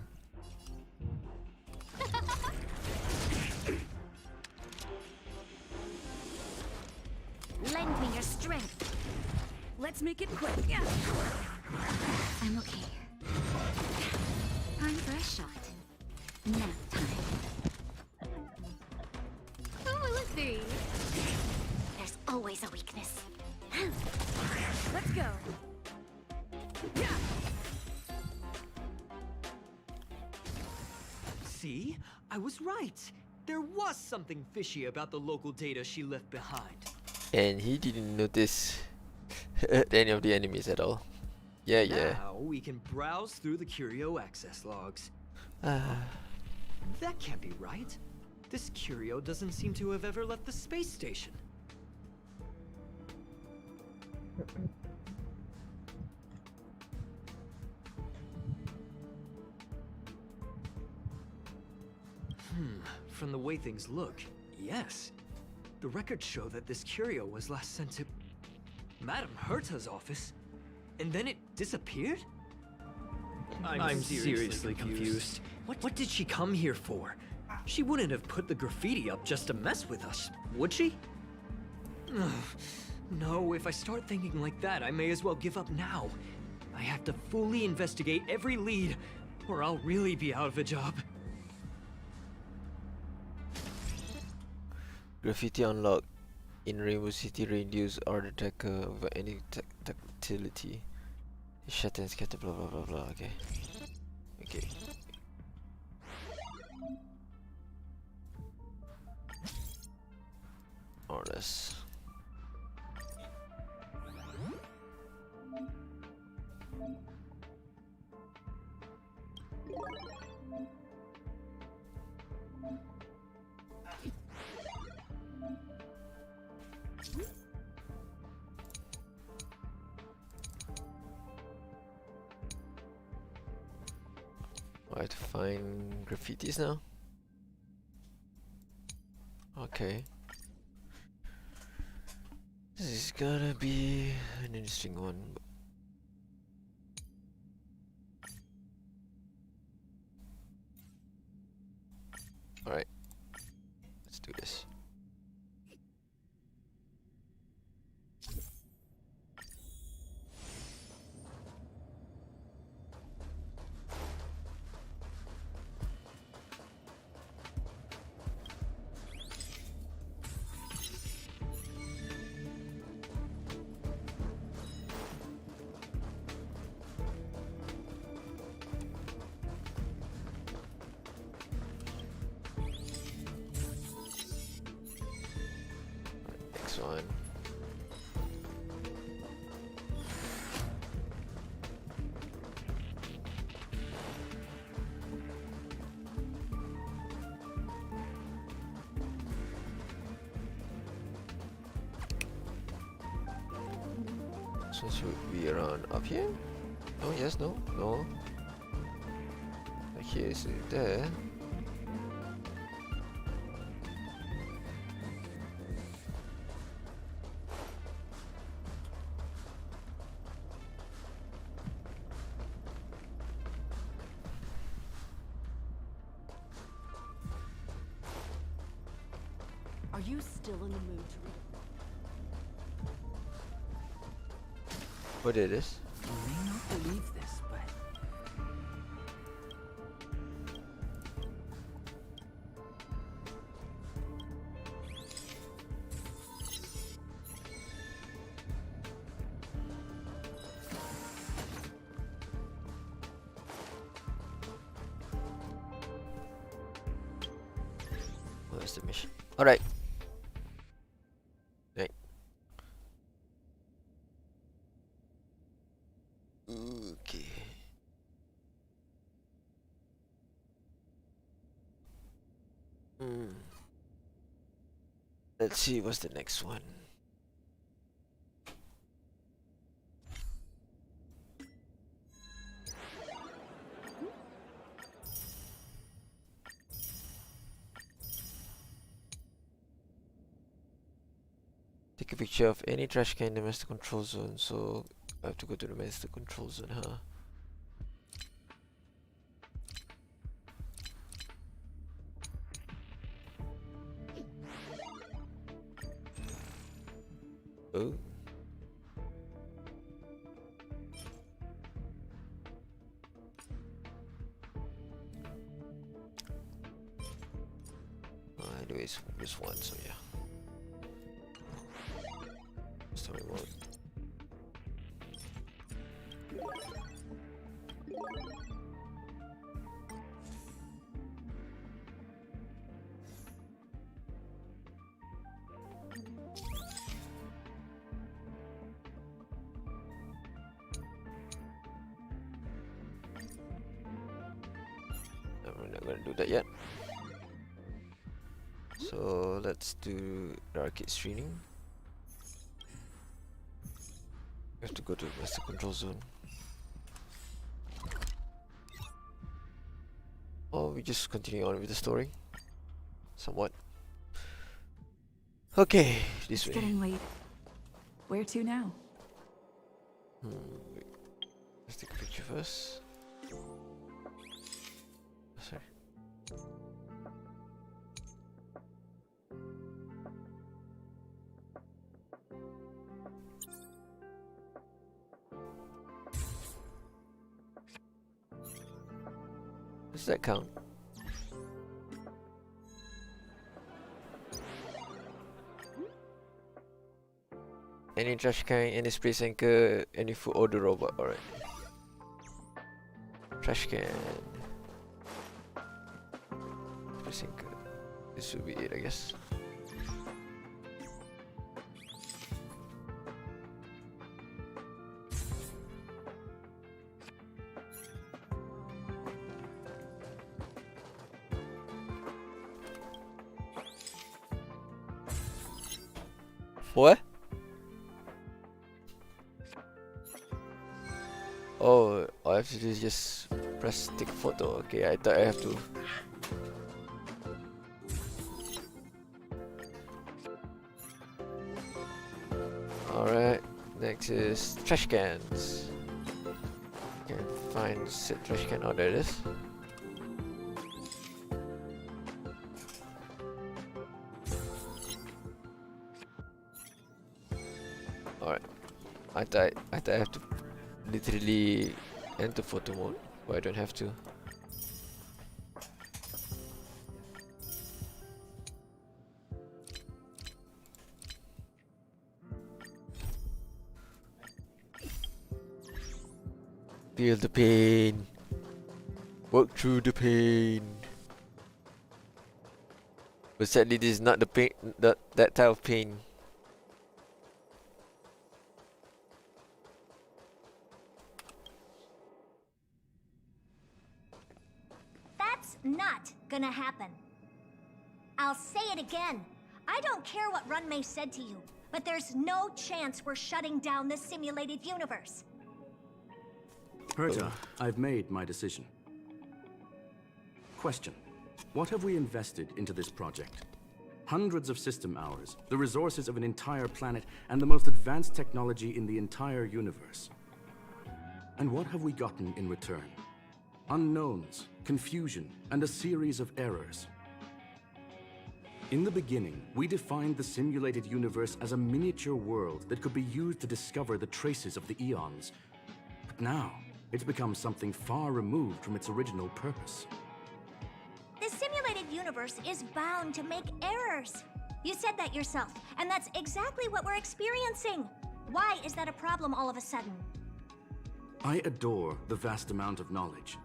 Lend me your strength. Let's make it quick. Yeah. I'm okay. Time for a shot. Nap time. Oh, let's see. There's always a weakness. Let's go. Yeah. See? I was right. There was something fishy about the local data she left behind. And he didn't notice any of the enemies at all. Yeah, yeah. Now we can browse through the Curio access logs. That can't be right. This Curio doesn't seem to have ever left the space station. From the way things look, yes. The records show that this Curio was last sent to Madame Herta's office, and then it disappeared? I'm seriously confused. What did she come here for? She wouldn't have put the graffiti up just to mess with us, would she? No, if I start thinking like that, I may as well give up now. I have to fully investigate every lead, or I'll really be out of a job. Graffiti unlocked in Rainbow City reduce art attacker without any tactility. Shatter and scatter, blah blah blah blah. Okay. Okay. Or less. I have to find graffitis now. Okay. This is gonna be an interesting one. Alright. Let's do this. Next one. So should be around up here? Oh yes, no, no. Like here is there. Are you still in the mood to read? What it is? You may not believe this, but That's the mission. Alright. Right. Okay. Let's see what's the next one. Take a picture of any trash can in the master control zone. So I have to go to the master control zone, huh? Oh. Anyways, just one, so yeah. Story mode. We're not gonna do that yet. So let's do the arcade streaming. We have to go to the master control zone. Or we just continue on with the story. Somewhat. Okay, this way. It's getting late. Where to now? Wait. Let's take a picture first. Sorry. Does that count? Any trash can, any space anchor, any food order robot, alright. Trash can. Space anchor. This will be it, I guess. What? Oh, all I have to do is just press take photo. Okay, I thought I have to. Alright, next is trash cans. Can find set trash can. Oh, there it is. Alright, I thought I have to literally enter photo mode, but I don't have to. Feel the pain. Work through the pain. But sadly, this is not the pain. That type of pain. That's not gonna happen. I'll say it again. I don't care what Runmei said to you, but there's no chance we're shutting down this simulated universe. Herta, I've made my decision. Question. What have we invested into this project? Hundreds of system hours, the resources of an entire planet, and the most advanced technology in the entire universe. And what have we gotten in return? Unknowns, confusion, and a series of errors. In the beginning, we defined the simulated universe as a miniature world that could be used to discover the traces of the eons. But now, it's become something far removed from its original purpose. The simulated universe is bound to make errors. You said that yourself, and that's exactly what we're experiencing. Why is that a problem all of a sudden? I adore the vast amount of knowledge.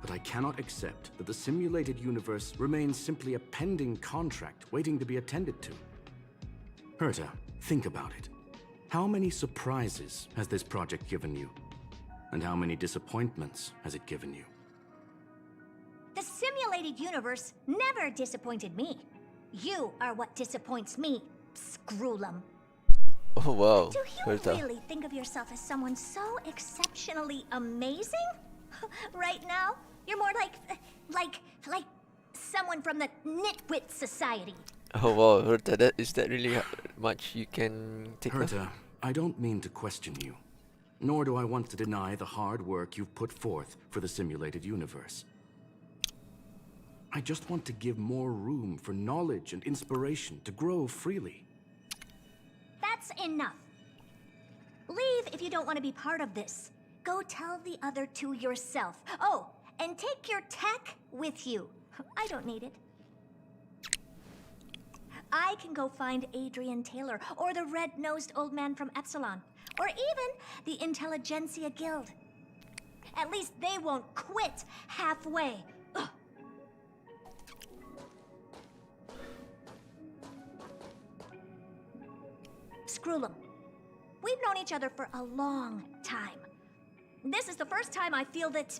but I cannot accept that the simulated universe remains simply a pending contract waiting to be attended to. Herta, think about it. How many surprises has this project given you? And how many disappointments has it given you? The simulated universe never disappointed me. You are what disappoints me, Scroolum. Oh wow, Do you Herta. really think of yourself as someone so exceptionally amazing? Right now, you're more like someone from the Nitwit Society. Oh wow, Herta, is that really much you can take off? Herta, I don't mean to question you, nor do I want to deny the hard work you've put forth for the simulated universe. I just want to give more room for knowledge and inspiration to grow freely. That's enough. Leave if you don't want to be part of this. Go tell the other two yourself. Oh, and take your tech with you. I don't need it. I can go find Adrian Taylor, or the red-nosed old man from Epsilon, or even the Intelligentsia Guild. At least they won't quit halfway. Ugh. Scroolum, we've known each other for a long time. This is the first time I feel that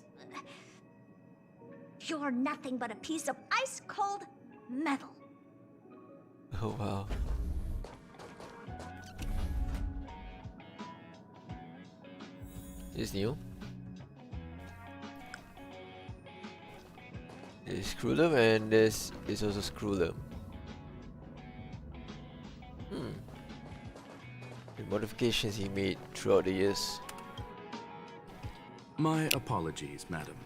you're nothing but a piece of ice-cold metal. Oh wow. This is new. This is Scroolum and this is also Scroolum. The modifications he made throughout the years. My apologies, madam.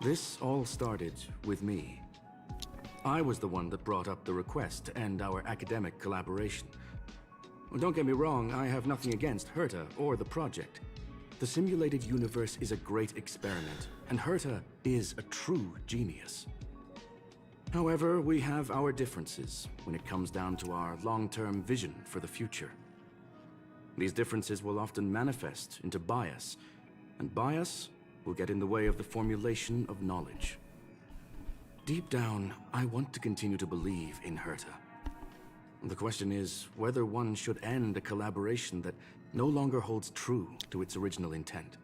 This all started with me. I was the one that brought up the request to end our academic collaboration. Well, don't get me wrong, I have nothing against Herta or the project. The simulated universe is a great experiment, and Herta is a true genius. However, we have our differences when it comes down to our long-term vision for the future. These differences will often manifest into bias, and bias will get in the way of the formulation of knowledge. Deep down, I want to continue to believe in Herta. The question is whether one should end a collaboration that no longer holds true to its original intent.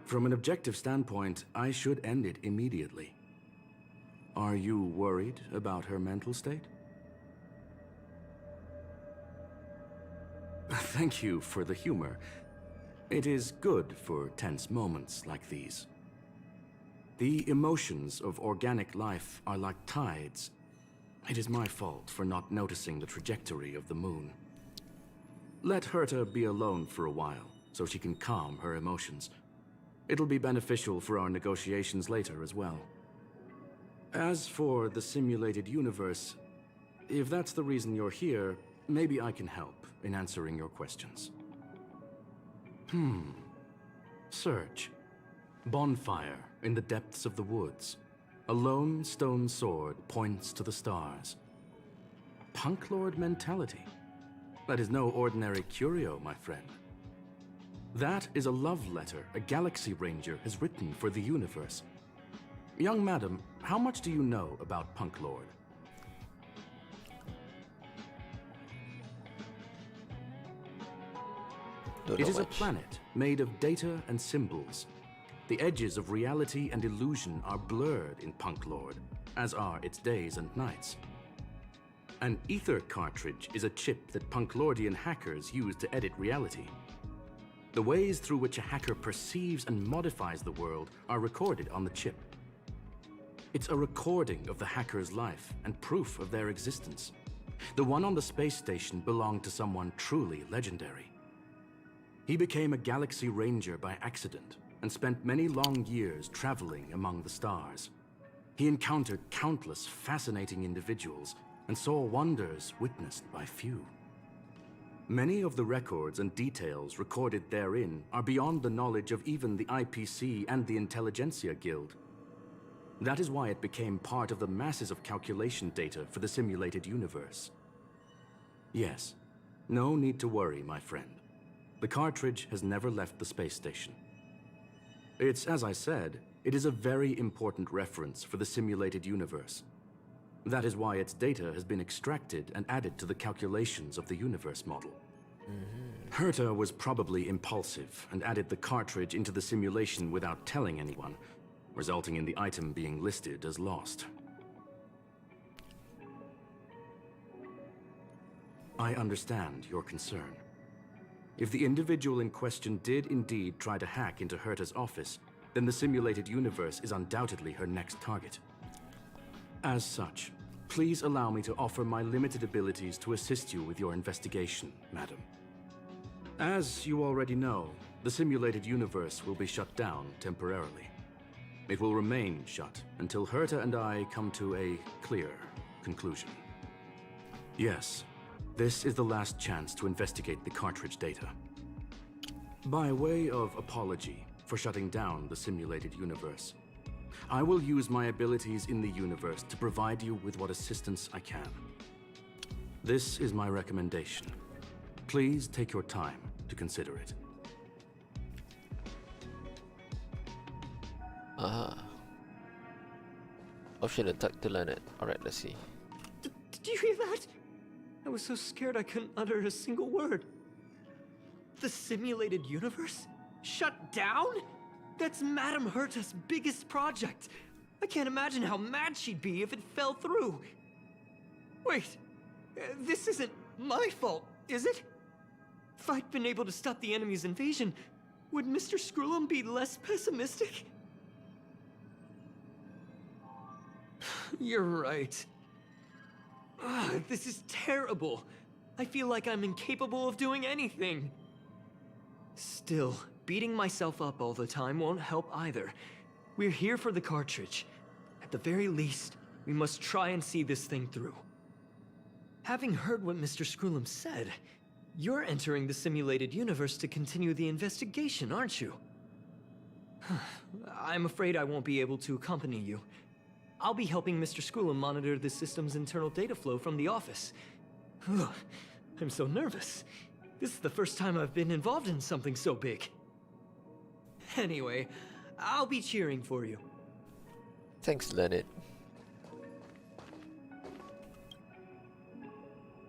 From an objective standpoint, I should end it immediately. Are you worried about her mental state? Thank you for the humor. It is good for tense moments like these. The emotions of organic life are like tides. It is my fault for not noticing the trajectory of the moon. Let Herta be alone for a while, so she can calm her emotions. It'll be beneficial for our negotiations later as well. As for the simulated universe, if that's the reason you're here, maybe I can help in answering your questions. Search. Bonfire in the depths of the woods. A lone stone sword points to the stars. Punk Lord mentality. That is no ordinary curio, my friend. That is a love letter a Galaxy Ranger has written for the universe. Young madam, how much do you know about Punk Lord? It is a planet made of data and symbols. The edges of reality and illusion are blurred in Punk Lord, as are its days and nights. An ether cartridge is a chip that Punk Lordian hackers use to edit reality. The ways through which a hacker perceives and modifies the world are recorded on the chip. It's a recording of the hacker's life and proof of their existence. The one on the space station belonged to someone truly legendary. He became a Galaxy Ranger by accident and spent many long years traveling among the stars. He encountered countless fascinating individuals and saw wonders witnessed by few. Many of the records and details recorded therein are beyond the knowledge of even the IPC and the Intelligentsia Guild. That is why it became part of the masses of calculation data for the simulated universe. Yes, no need to worry, my friend. The cartridge has never left the space station. It's as I said, it is a very important reference for the simulated universe. That is why its data has been extracted and added to the calculations of the universe model. Herta was probably impulsive and added the cartridge into the simulation without telling anyone, resulting in the item being listed as lost. I understand your concern. If the individual in question did indeed try to hack into Herta's office, then the simulated universe is undoubtedly her next target. As such, please allow me to offer my limited abilities to assist you with your investigation, madam. As you already know, the simulated universe will be shut down temporarily. It will remain shut until Herta and I come to a clear conclusion. Yes, this is the last chance to investigate the cartridge data. By way of apology for shutting down the simulated universe, I will use my abilities in the universe to provide you with what assistance I can. This is my recommendation. Please take your time to consider it. Option attack to learn it. Alright, let's see. Did you hear that? I was so scared I couldn't utter a single word. The simulated universe? Shut down? That's Madame Herta's biggest project. I can't imagine how mad she'd be if it fell through. Wait, this isn't my fault, is it? If I'd been able to stop the enemy's invasion, would Mr. Scrollum be less pessimistic? You're right. This is terrible. I feel like I'm incapable of doing anything. Still, beating myself up all the time won't help either. We're here for the cartridge. At the very least, we must try and see this thing through. Having heard what Mr. Scrollum said, you're entering the simulated universe to continue the investigation, aren't you? I'm afraid I won't be able to accompany you. I'll be helping Mr. Scrollum monitor the system's internal data flow from the office. I'm so nervous. This is the first time I've been involved in something so big. Anyway, I'll be cheering for you. Thanks, Leonard.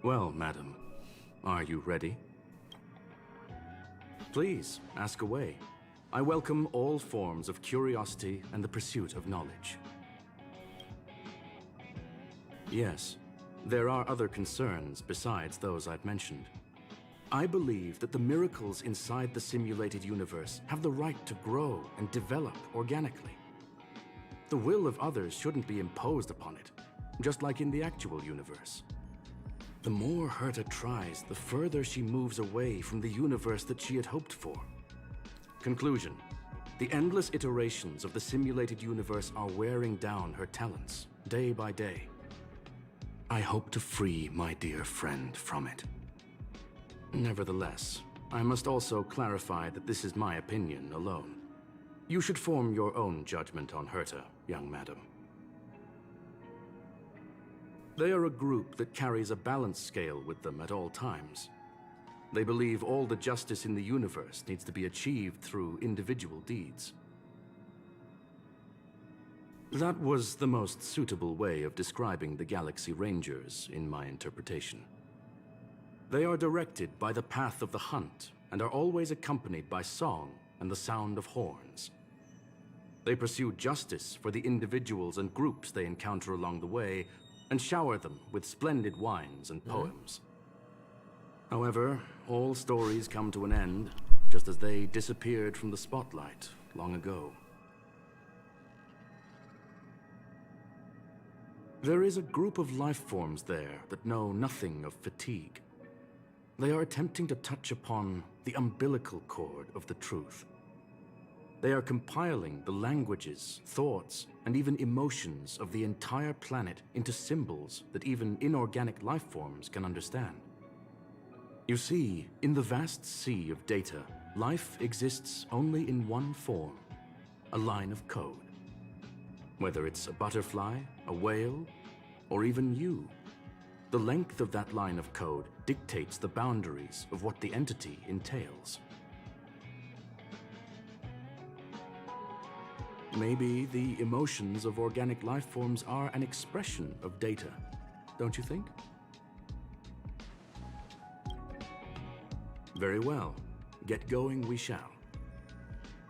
Well, madam, are you ready? Please, ask away. I welcome all forms of curiosity and the pursuit of knowledge. Yes, there are other concerns besides those I've mentioned. I believe that the miracles inside the simulated universe have the right to grow and develop organically. The will of others shouldn't be imposed upon it, just like in the actual universe. The more Herta tries, the further she moves away from the universe that she had hoped for. Conclusion: the endless iterations of the simulated universe are wearing down her talents, day by day. I hope to free my dear friend from it. Nevertheless, I must also clarify that this is my opinion alone. You should form your own judgment on Herta, young madam. They are a group that carries a balance scale with them at all times. They believe all the justice in the universe needs to be achieved through individual deeds. That was the most suitable way of describing the Galaxy Rangers, in my interpretation. They are directed by the path of the hunt and are always accompanied by song and the sound of horns. They pursue justice for the individuals and groups they encounter along the way and shower them with splendid wines and poems. However, all stories come to an end, just as they disappeared from the spotlight long ago. There is a group of life forms there that know nothing of fatigue. They are attempting to touch upon the umbilical cord of the truth. They are compiling the languages, thoughts, and even emotions of the entire planet into symbols that even inorganic life forms can understand. You see, in the vast sea of data, life exists only in one form: a line of code. Whether it's a butterfly, a whale, or even you, the length of that line of code dictates the boundaries of what the entity entails. Maybe the emotions of organic life forms are an expression of data, don't you think? Very well. Get going we shall.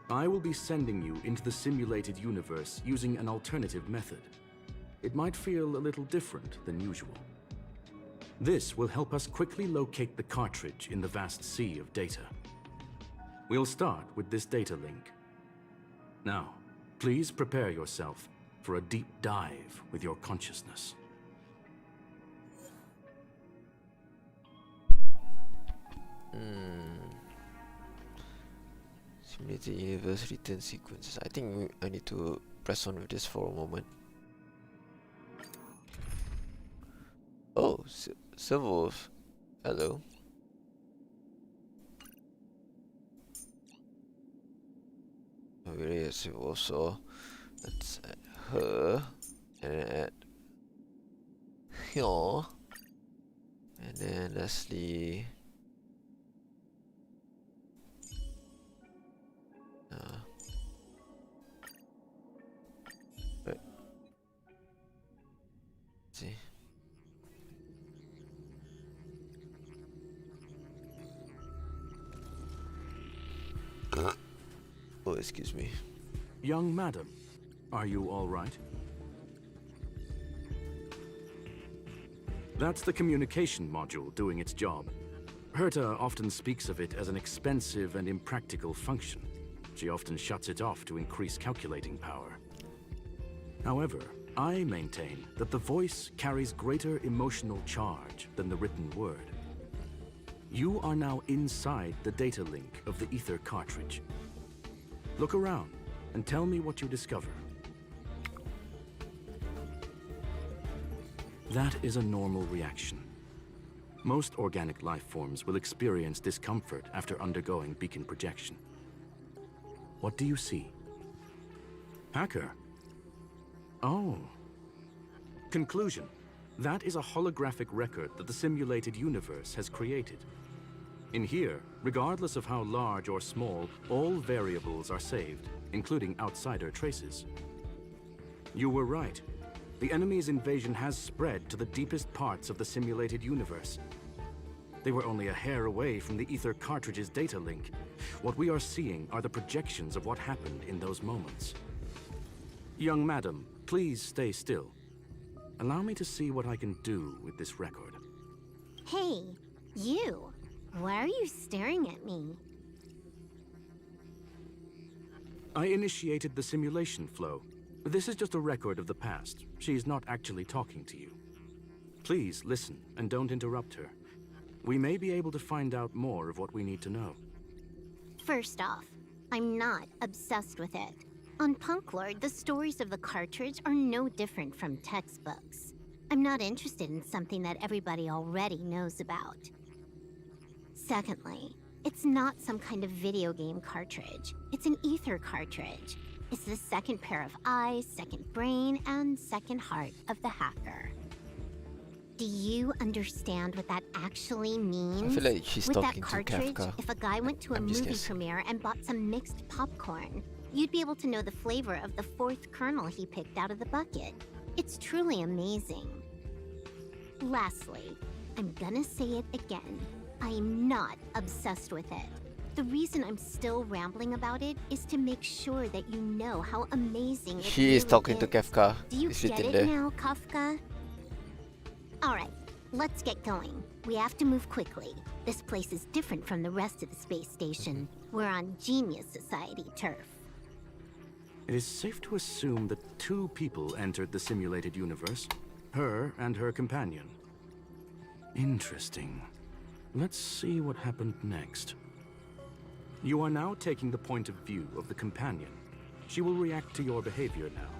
I will be sending you into the simulated universe using an alternative method. It might feel a little different than usual. This will help us quickly locate the cartridge in the vast sea of data. We'll start with this data link. Now, please prepare yourself for a deep dive with your consciousness. Simulated universe return sequences. I think I need to press on with this for a moment. Oh, Servos. Hello. Over here, Servos. So let's add her and add here, and then lastly. Right. Let's see. Oh, excuse me. Young madam, are you all right? That's the communication module doing its job. Herta often speaks of it as an expensive and impractical function. She often shuts it off to increase calculating power. However, I maintain that the voice carries greater emotional charge than the written word. You are now inside the data link of the ether cartridge. Look around and tell me what you discover. That is a normal reaction. Most organic life forms will experience discomfort after undergoing beacon projection. What do you see? Hacker. Oh. Conclusion. That is a holographic record that the simulated universe has created. In here, regardless of how large or small, all variables are saved, including outsider traces. You were right. The enemy's invasion has spread to the deepest parts of the simulated universe. They were only a hair away from the ether cartridge's data link. What we are seeing are the projections of what happened in those moments. Young madam, please stay still. Allow me to see what I can do with this record. Hey, you. Why are you staring at me? I initiated the simulation flow. This is just a record of the past. She's not actually talking to you. Please listen and don't interrupt her. We may be able to find out more of what we need to know. First off, I'm not obsessed with it. On Punklord, the stories of the cartridge are no different from textbooks. I'm not interested in something that everybody already knows about. Secondly, it's not some kind of video game cartridge. It's an ether cartridge. It's the second pair of eyes, second brain, and second heart of the hacker. Do you understand what that actually means? I feel like she's With talking that cartridge, to Kafka. if a guy went to a I'm just movie guessing. premiere and bought some mixed popcorn, you'd be able to know the flavor of the fourth kernel he picked out of the bucket. It's truly amazing. Lastly, I'm gonna say it again. I'm not obsessed with it. The reason I'm still rambling about it is to make sure that you know how amazing it She is really talking to is. Kafka. Do you It's get written it there. now, Kafka? Alright, let's get going. We have to move quickly. This place is different from the rest of the space station. We're on Genius Society turf. It is safe to assume that two people entered the simulated universe. Her and her companion. Interesting. Let's see what happened next. You are now taking the point of view of the companion. She will react to your behavior now.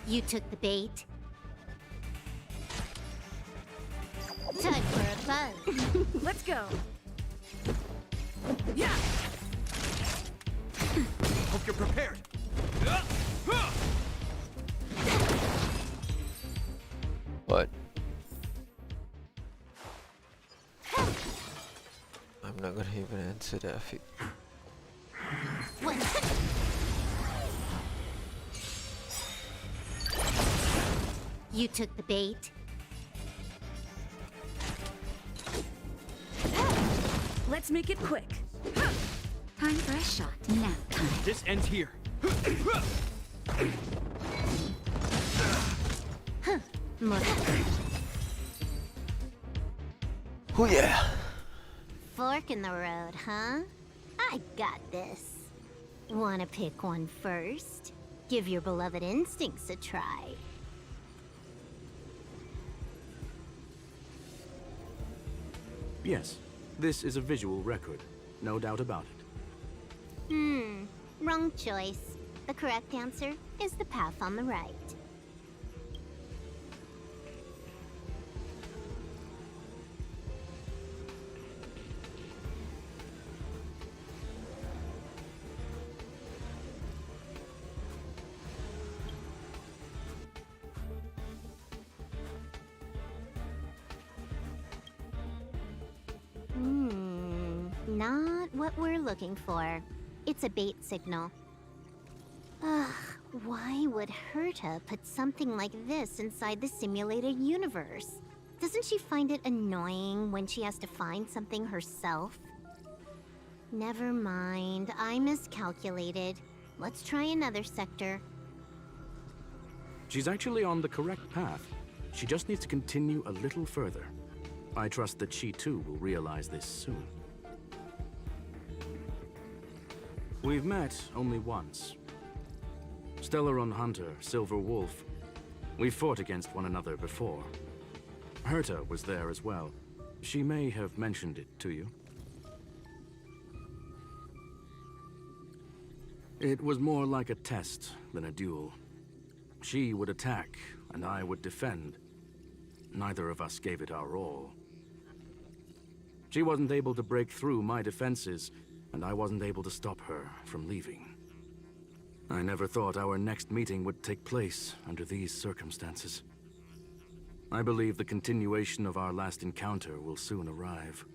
You took the bait. Time for a buzz. Let's go. Yeah. Hope you're prepared. What? I'm not gonna even answer that. You took the bait. Let's make it quick. Time for a shot. Nap time. This ends here. Oh yeah. Fork in the road, huh? I got this. Wanna pick one first? Give your beloved instincts a try. Yes, this is a visual record. No doubt about it. Wrong choice. The correct answer is the path on the right. Not what we're looking for. It's a bait signal. Ugh, why would Herta put something like this inside the simulated universe? Doesn't she find it annoying when she has to find something herself? Never mind, I miscalculated. Let's try another sector. She's actually on the correct path. She just needs to continue a little further. I trust that she too will realize this soon. We've met only once. Stellaron Hunter, Silver Wolf. We fought against one another before. Herta was there as well. She may have mentioned it to you. It was more like a test than a duel. She would attack, and I would defend. Neither of us gave it our all. She wasn't able to break through my defenses, and I wasn't able to stop her from leaving. I never thought our next meeting would take place under these circumstances. I believe the continuation of our last encounter will soon arrive.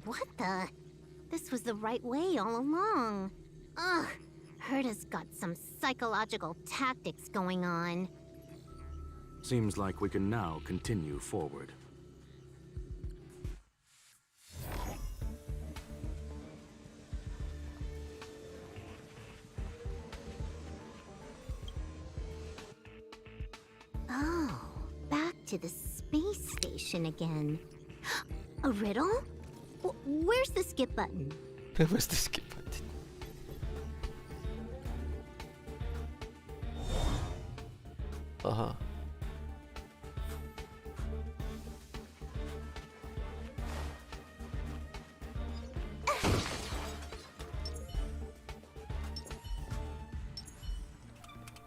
What the? This was the right way all along. Ugh, Herta's got some psychological tactics going on. Seems like we can now continue forward. Oh, back to the space station again. A riddle? Where's the skip button? Where's the skip button? Uh-huh.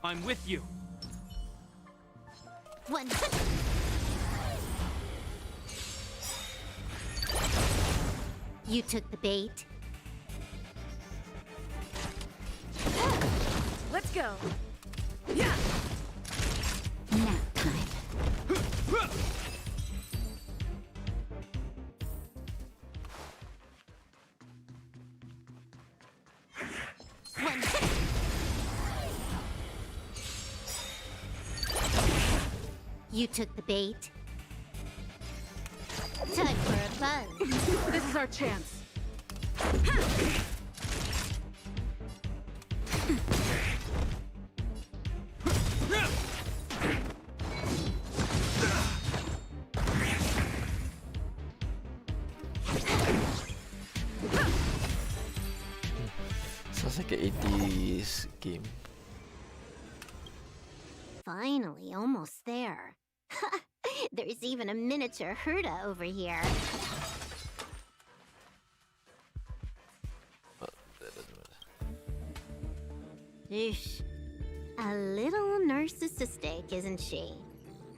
I'm with you. One. You took the bait. Let's go. Yeah. Nap time. One. You took the bait. Time for a buzz. This is our chance. Sounds like an 80s game. Finally, almost there. There's even a miniature Herta over here. Well, that doesn't matter. Eesh. A little narcissistic, isn't she?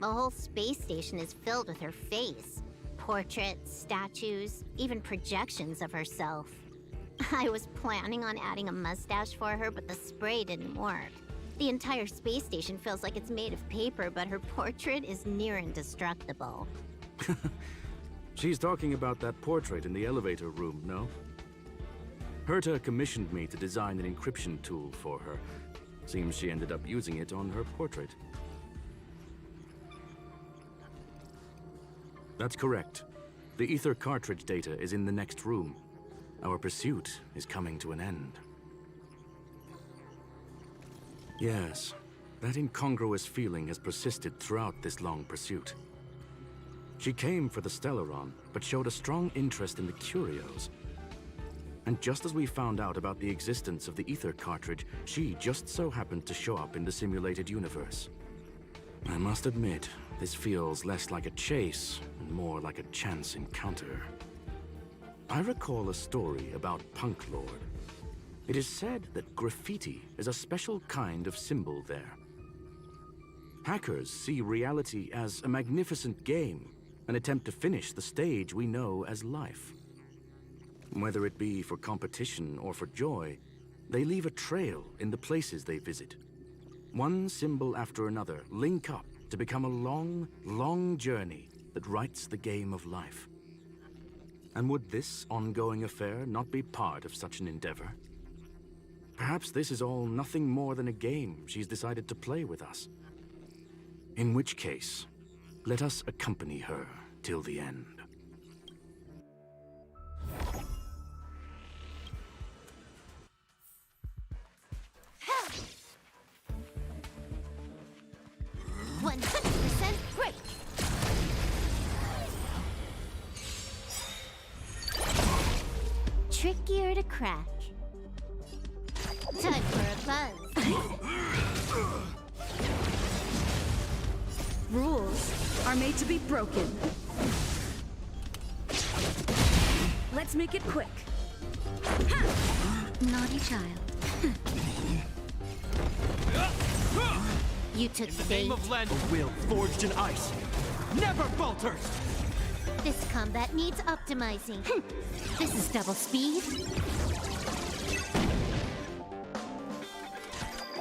The whole space station is filled with her face. Portraits, statues, even projections of herself. I was planning on adding a mustache for her, but the spray didn't work. The entire space station feels like it's made of paper, but her portrait is near indestructible. She's talking about that portrait in the elevator room, no? Herta commissioned me to design an encryption tool for her. Seems she ended up using it on her portrait. That's correct. The ether cartridge data is in the next room. Our pursuit is coming to an end. Yes, that incongruous feeling has persisted throughout this long pursuit. She came for the Stellaron, but showed a strong interest in the curios. And just as we found out about the existence of the ether cartridge, she just so happened to show up in the simulated universe. I must admit, this feels less like a chase and more like a chance encounter. I recall a story about Punk Lord. It is said that graffiti is a special kind of symbol there. Hackers see reality as a magnificent game, an attempt to finish the stage we know as life. Whether it be for competition or for joy, they leave a trail in the places they visit. One symbol after another link up to become a long, long journey that writes the game of life. And would this ongoing affair not be part of such an endeavor? Perhaps this is all nothing more than a game she's decided to play with us. In which case, let us accompany her till the end. Break! Trickier to crack. Time for a buzz. Rules are made to be broken. Let's make it quick. Naughty child. You took the bait. A will forged in ice never falters! This combat needs optimizing. This is double speed.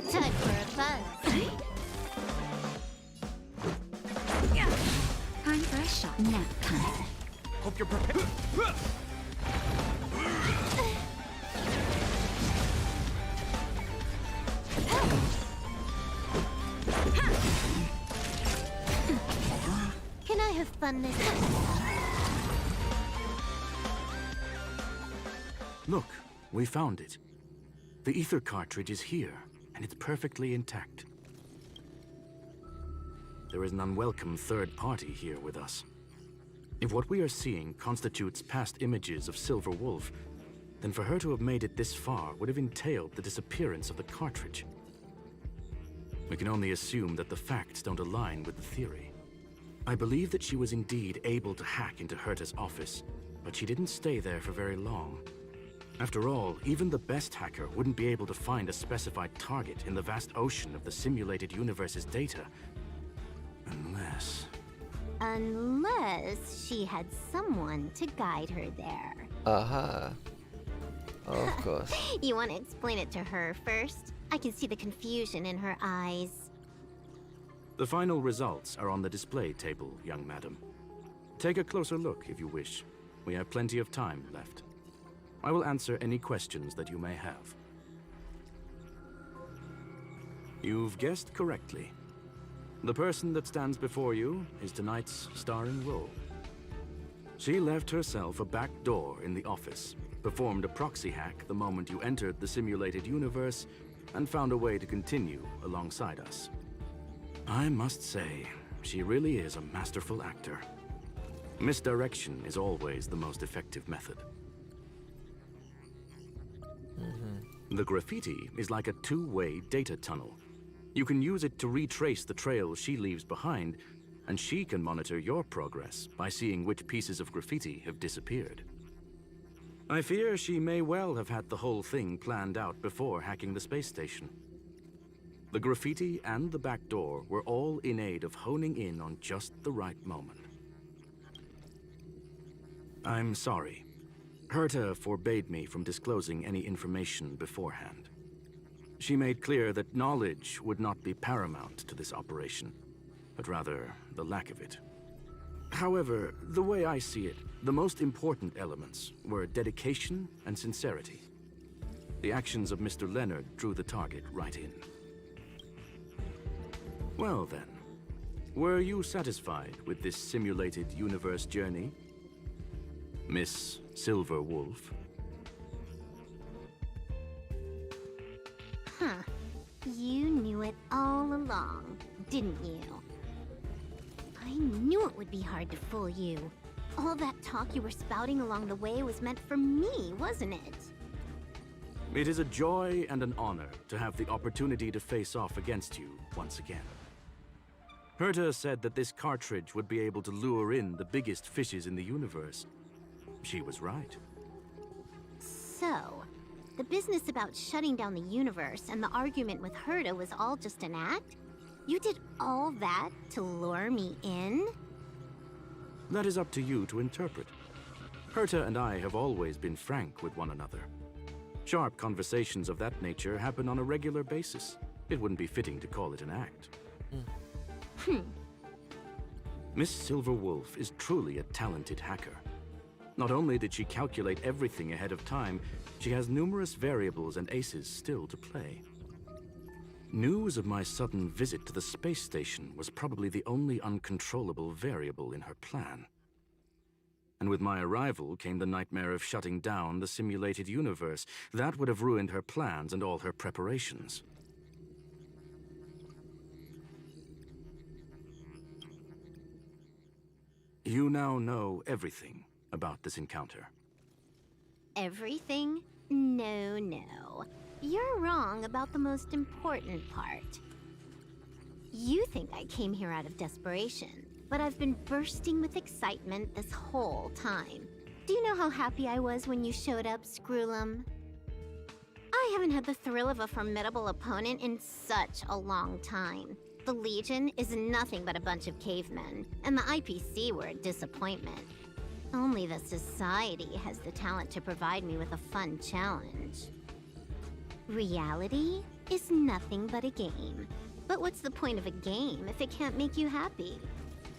Time for a buzz. Time for a shot. Nap time. Hope you're prepared. Can I have fun this time? Look, we found it. The ether cartridge is here, and it's perfectly intact. There is an unwelcome third party here with us. If what we are seeing constitutes past images of Silver Wolf, then for her to have made it this far would have entailed the disappearance of the cartridge. We can only assume that the facts don't align with the theory. I believe that she was indeed able to hack into Herta's office, but she didn't stay there for very long. After all, even the best hacker wouldn't be able to find a specified target in the vast ocean of the simulated universe's data. Unless she had someone to guide her there. Aha. Of course. You want to explain it to her first? I can see the confusion in her eyes. The final results are on the display table, young madam. Take a closer look if you wish. We have plenty of time left. I will answer any questions that you may have. You've guessed correctly. The person that stands before you is tonight's starring role. She left herself a back door in the office, performed a proxy hack the moment you entered the simulated universe, and found a way to continue alongside us. I must say, she really is a masterful actor. Misdirection is always the most effective method. The graffiti is like a two-way data tunnel. You can use it to retrace the trail she leaves behind, and she can monitor your progress by seeing which pieces of graffiti have disappeared. I fear she may well have had the whole thing planned out before hacking the space station. The graffiti and the back door were all in aid of honing in on just the right moment. I'm sorry. Herta forbade me from disclosing any information beforehand. She made clear that knowledge would not be paramount to this operation, but rather the lack of it. However, the way I see it, the most important elements were dedication and sincerity. The actions of Mr. Leonard drew the target right in. Well then, were you satisfied with this simulated universe journey, Miss Silver Wolf? Huh. You knew it all along, didn't you? I knew it would be hard to fool you. All that talk you were spouting along the way was meant for me, wasn't it? It is a joy and an honor to have the opportunity to face off against you once again. Herta said that this cartridge would be able to lure in the biggest fishes in the universe. She was right. So, the business about shutting down the universe and the argument with Herta was all just an act? You did all that to lure me in? That is up to you to interpret. Herta and I have always been frank with one another. Sharp conversations of that nature happen on a regular basis. It wouldn't be fitting to call it an act. Miss Silver Wolf is truly a talented hacker. Not only did she calculate everything ahead of time, she has numerous variables and aces still to play. News of my sudden visit to the space station was probably the only uncontrollable variable in her plan. And with my arrival came the nightmare of shutting down the simulated universe. That would have ruined her plans and all her preparations. You now know everything about this encounter. Everything? No, no. You're wrong about the most important part. You think I came here out of desperation, but I've been bursting with excitement this whole time. Do you know how happy I was when you showed up, Screwlum? I haven't had the thrill of a formidable opponent in such a long time. The Legion is nothing but a bunch of cavemen, and the IPC were a disappointment. Only the Society has the talent to provide me with a fun challenge. Reality is nothing but a game. But what's the point of a game if it can't make you happy?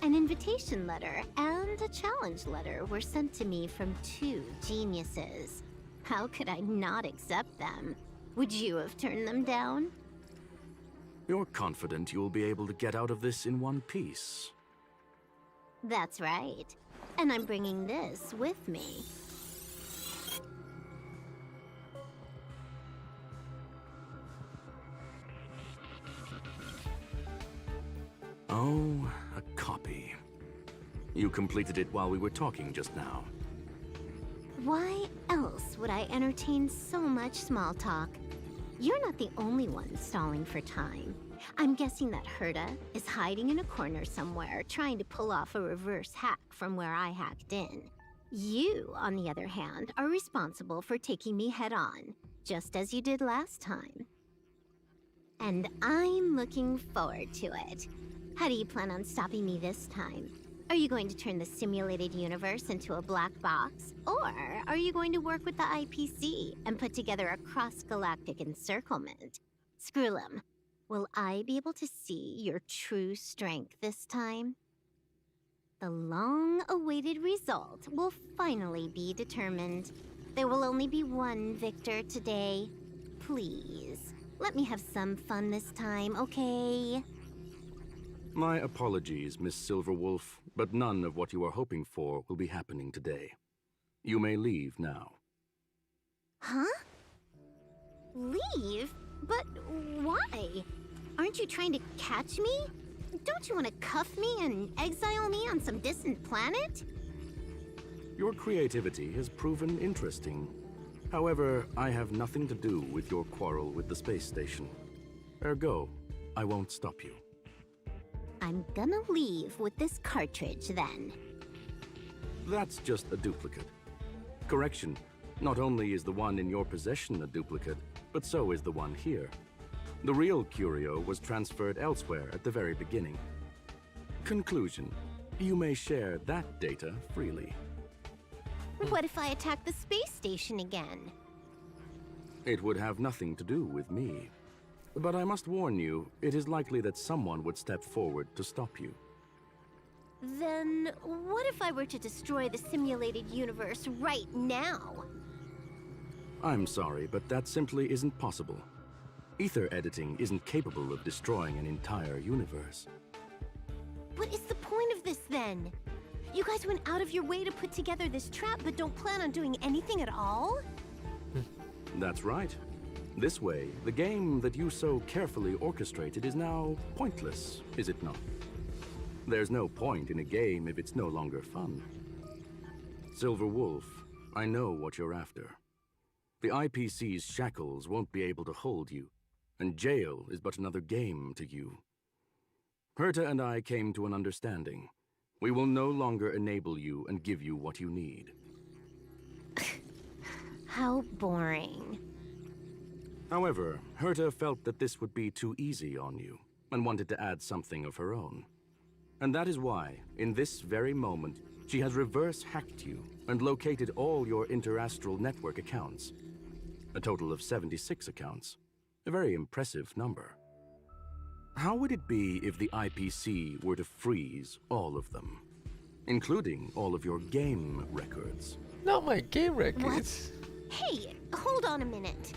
An invitation letter and a challenge letter were sent to me from two geniuses. How could I not accept them? Would you have turned them down? You're confident you'll be able to get out of this in one piece. That's right. And I'm bringing this with me. Oh, a copy. You completed it while we were talking just now. Why else would I entertain so much small talk? You're not the only one stalling for time. I'm guessing that Herta is hiding in a corner somewhere, trying to pull off a reverse hack from where I hacked in. You, on the other hand, are responsible for taking me head-on, just as you did last time. And I'm looking forward to it. How do you plan on stopping me this time? Are you going to turn the simulated universe into a black box? Or are you going to work with the IPC and put together a cross-galactic encirclement? Screwlum, will I be able to see your true strength this time? The long-awaited result will finally be determined. There will only be one victor today. Please, let me have some fun this time, okay? My apologies, Miss Silverwolf, but none of what you are hoping for will be happening today. You may leave now. Huh? Leave? But why? Aren't you trying to catch me? Don't you want to cuff me and exile me on some distant planet? Your creativity has proven interesting. However, I have nothing to do with your quarrel with the space station. Ergo, I won't stop you. I'm gonna leave with this cartridge, then. That's just a duplicate. Correction, not only is the one in your possession a duplicate, but so is the one here. The real curio was transferred elsewhere at the very beginning. Conclusion, you may share that data freely. What if I attack the space station again? It would have nothing to do with me. But I must warn you, it is likely that someone would step forward to stop you. Then, what if I were to destroy the simulated universe right now? I'm sorry, but that simply isn't possible. Ether editing isn't capable of destroying an entire universe. What is the point of this then? You guys went out of your way to put together this trap, but don't plan on doing anything at all? That's right. This way, the game that you so carefully orchestrated is now pointless, is it not? There's no point in a game if it's no longer fun. Silver Wolf, I know what you're after. The IPC's shackles won't be able to hold you, and jail is but another game to you. Herta and I came to an understanding. We will no longer enable you and give you what you need. How boring. However, Herta felt that this would be too easy on you, and wanted to add something of her own. And that is why, in this very moment, she has reverse-hacked you and located all your interastral network accounts. A total of 76 accounts. A very impressive number. How would it be if the IPC were to freeze all of them? Including all of your game records. Not my game records. What? Hey, hold on a minute.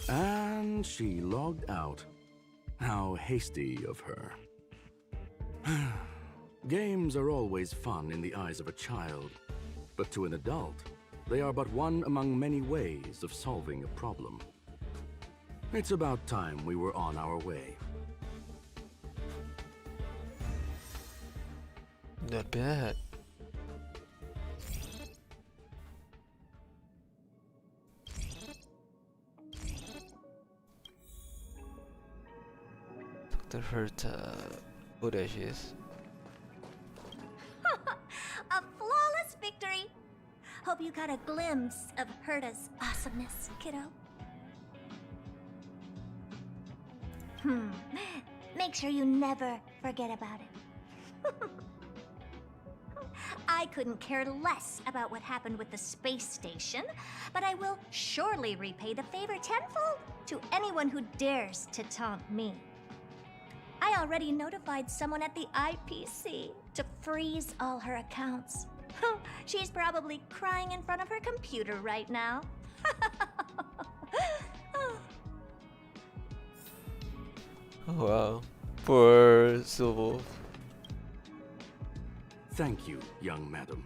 And she logged out. How hasty of her. Games are always fun in the eyes of a child, but to an adult, they are but one among many ways of solving a problem. It's about time we were on our way. Not bad. Dr. Herta. Oh, there she is. A flawless victory! Hope you got a glimpse of Herta's awesomeness, kiddo. Make sure you never forget about it. I couldn't care less about what happened with the space station, but I will surely repay the favor tenfold to anyone who dares to taunt me. I already notified someone at the IPC to freeze all her accounts. She's probably crying in front of her computer right now. Oh wow. Poor Silver. Thank you, young madam.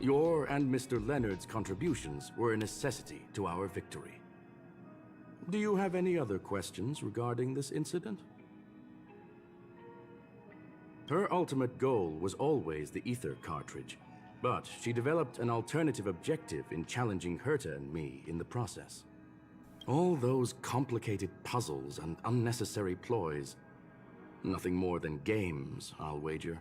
Your and Mr. Leonard's contributions were a necessity to our victory. Do you have any other questions regarding this incident? Her ultimate goal was always the ether cartridge, but she developed an alternative objective in challenging Herta and me in the process. All those complicated puzzles and unnecessary ploys, nothing more than games, I'll wager.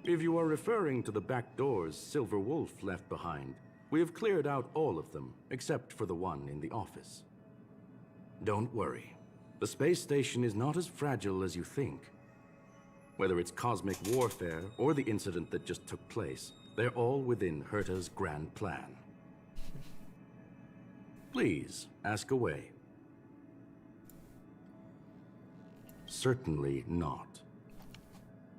If you are referring to the back doors Silver Wolf left behind, we have cleared out all of them, except for the one in the office. Don't worry. The space station is not as fragile as you think. Whether it's cosmic warfare or the incident that just took place, they're all within Herta's grand plan. Please, ask away. Certainly not.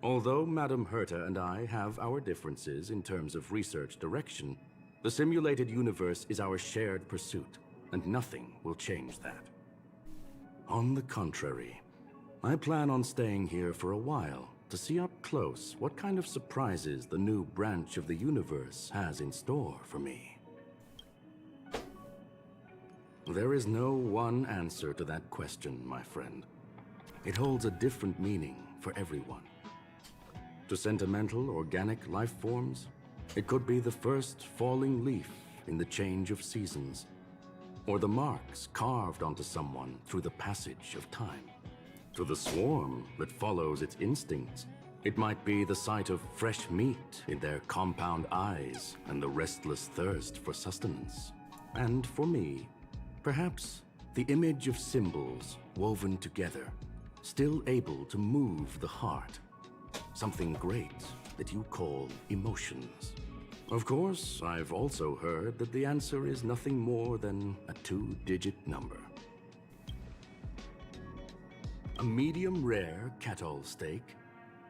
Although Madame Herta and I have our differences in terms of research direction, the simulated universe is our shared pursuit, and nothing will change that. On the contrary, I plan on staying here for a while to see up close what kind of surprises the new branch of the universe has in store for me. There is no one answer to that question, my friend. It holds a different meaning for everyone. To sentimental, organic life forms, it could be the first falling leaf in the change of seasons, or the marks carved onto someone through the passage of time. To the swarm that follows its instincts, it might be the sight of fresh meat in their compound eyes and the restless thirst for sustenance. And for me, perhaps the image of symbols woven together, still able to move the heart. Something great that you call emotions. Of course, I've also heard that the answer is nothing more than a 2-digit number. A medium rare kettle steak,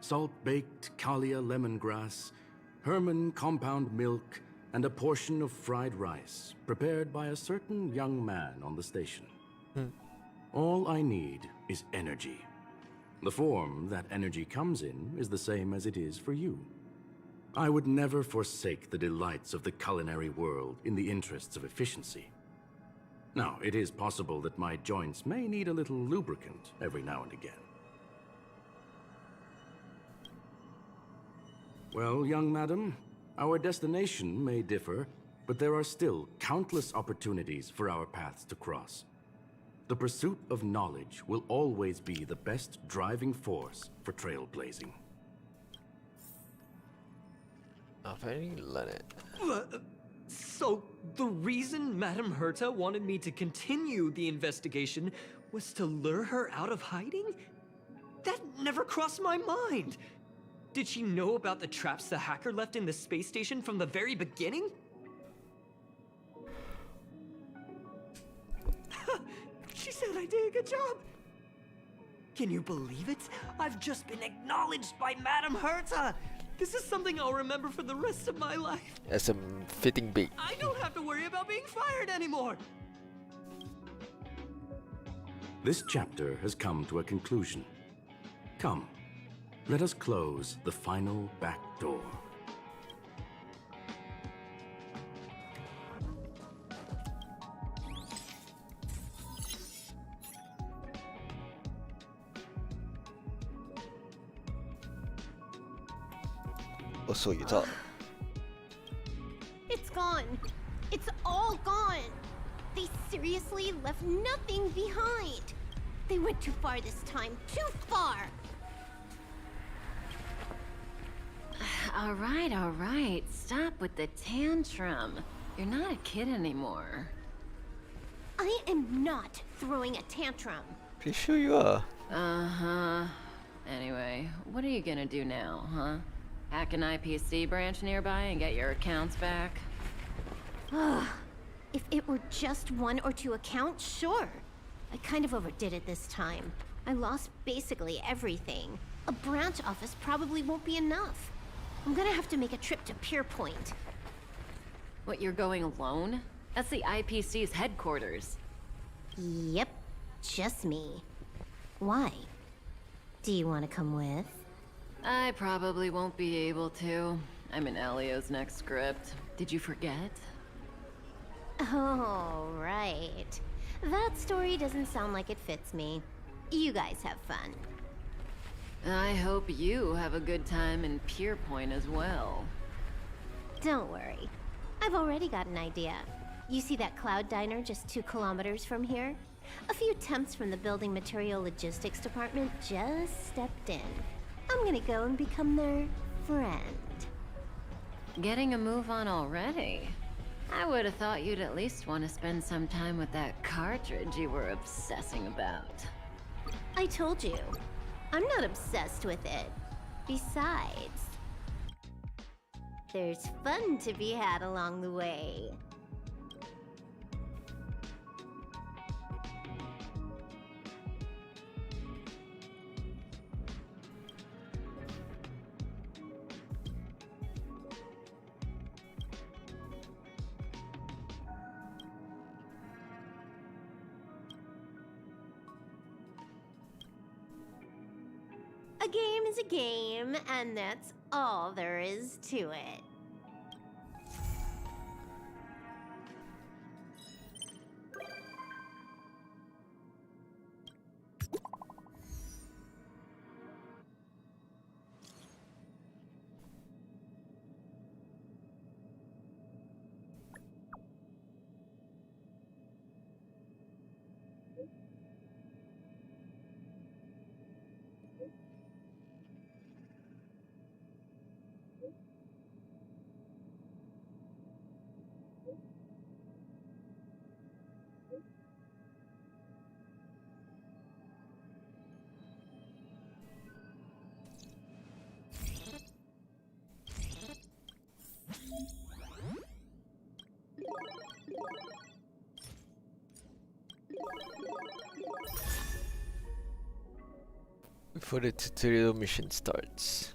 salt-baked Kalia lemongrass, Herman compound milk, and a portion of fried rice prepared by a certain young man on the station. All I need is energy. The form that energy comes in is the same as it is for you. I would never forsake the delights of the culinary world in the interests of efficiency. Now, it is possible that my joints may need a little lubricant every now and again. Well, young madam, our destination may differ, but there are still countless opportunities for our paths to cross. The pursuit of knowledge will always be the best driving force for trailblazing. Apparently, learn it. So, the reason Madame Herta wanted me to continue the investigation was to lure her out of hiding? That never crossed my mind! Did she know about the traps the hacker left in the space station from the very beginning? She said I did a good job! Can you believe it? I've just been acknowledged by Madame Herta! This is something I'll remember for the rest of my life. As a fitting bait. I don't have to worry about being fired anymore! This chapter has come to a conclusion. Come, let us close the final back door. Oh, so you thought. It's gone. It's all gone. They seriously left nothing behind. They went too far this time. Too far. All right. Stop with the tantrum. You're not a kid anymore. I am not throwing a tantrum. Pretty sure you are. Uh-huh. Anyway, what are you gonna do now, huh? Hack an IPC branch nearby and get your accounts back? If it were just 1 or 2 accounts, sure. I kind of overdid it this time. I lost basically everything. A branch office probably won't be enough. I'm gonna have to make a trip to Pierpoint. What, you're going alone? That's the IPC's headquarters. Yep, just me. Why? Do you want to come with? I probably won't be able to. I'm in Elio's next script. Did you forget? Oh, right. That story doesn't sound like it fits me. You guys have fun. I hope you have a good time in Pierpoint as well. Don't worry. I've already got an idea. You see that cloud diner just 2 kilometers from here? A few temps from the building material logistics department just stepped in. I'm gonna go and become their friend. Getting a move on already? I would have thought you'd at least want to spend some time with that cartridge you were obsessing about. I told you. I'm not obsessed with it. Besides, there's fun to be had along the way. A game is a game, and that's all there is to it. Before the tutorial mission starts.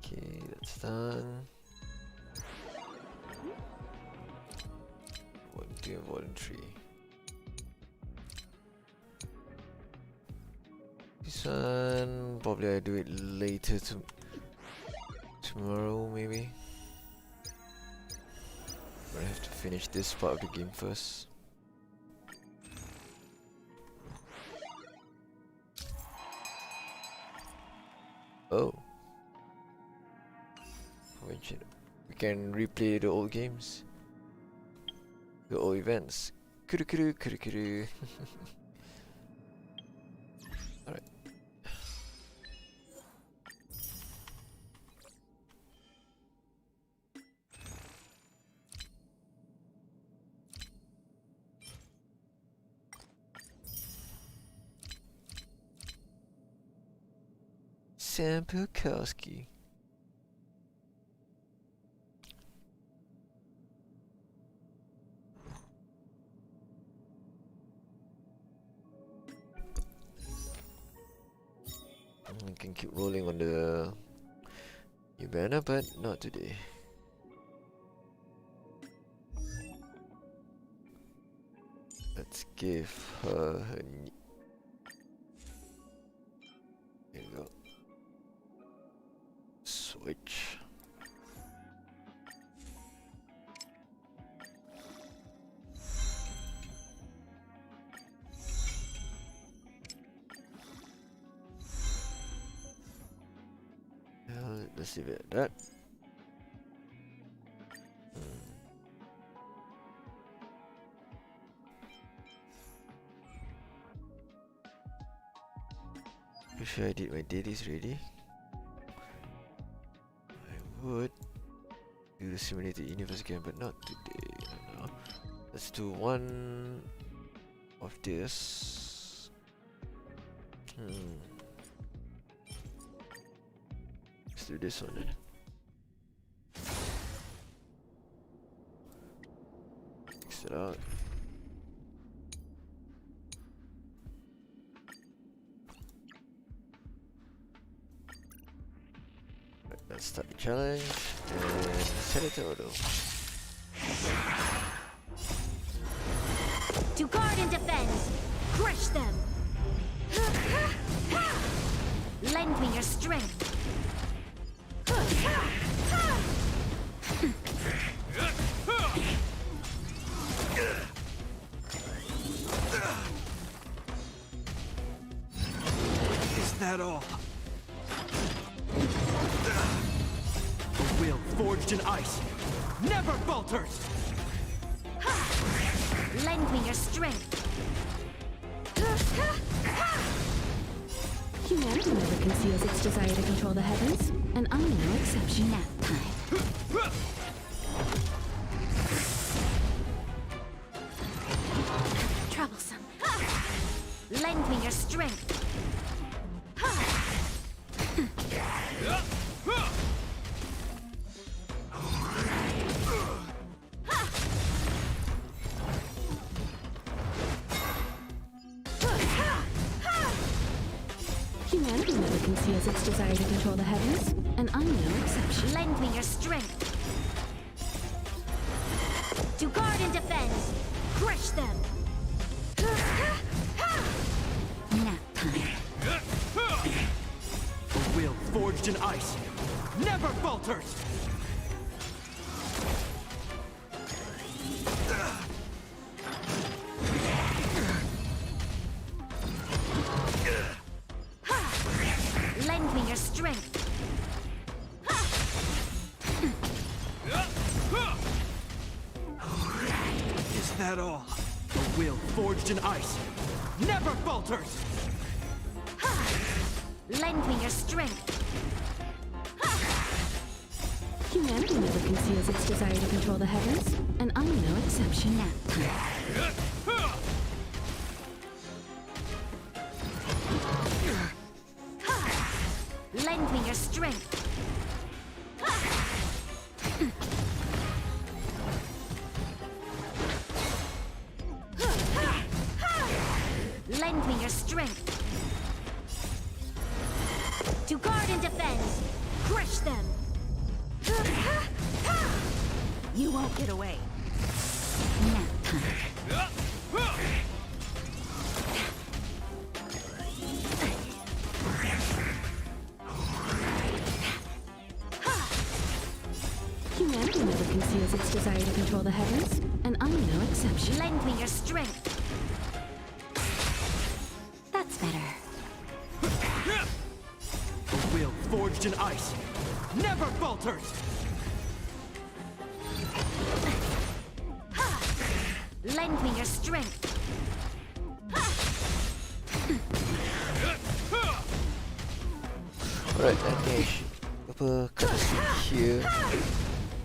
Okay, that's done. Volunteer, voluntary. This one probably I do it later tomorrow maybe. But I have to finish this part of the game first. Oh. We can replay the old games. The old events. Kuru kuru kuru kuru. Alright. Sam Pukowski. I can keep rolling on the new banner, but not today. Let's give her her there you go. Switch. Let's leave it at that. Pretty sure I did my dailies already. I would do the simulated universe again, but not today. No. Let's do one of this. Let's do this one then. Mix it out. Right, let's start the challenge and set it to auto. To guard and defend, crush them. Lend me your strength. Is that all? A will forged in ice never falters! Lend me your strength. Humanity never conceals its desire to control the heavens, and I'm no exception. Nap time. Troublesome. Lend me your strength. Humanity never conceals its desire to control the heavens, and I'm no exception. Lend me your strength. To guard and defend, crush them. Nap time. A will forged in ice never falters! will forged in ice never falters! Lend me your strength. Humanity never conceals its desire to control the heavens, and I'm no exception. Lend me your strength. Lend me your strength. To guard and defend. Crush them. You won't get away. Nap time. Humanity never conceals its desire to control the heavens, and I'm no exception. Lend me your strength. That's better. The will forged in ice never falters! Lend me your strength. Alright, okay. Apa cut here?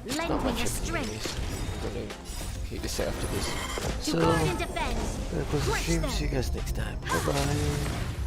Lend Not me much your happening. strength. I'm gonna hit this after this. To So, guard and defend. gonna close the Crush stream. them. See you guys next time. Bye bye.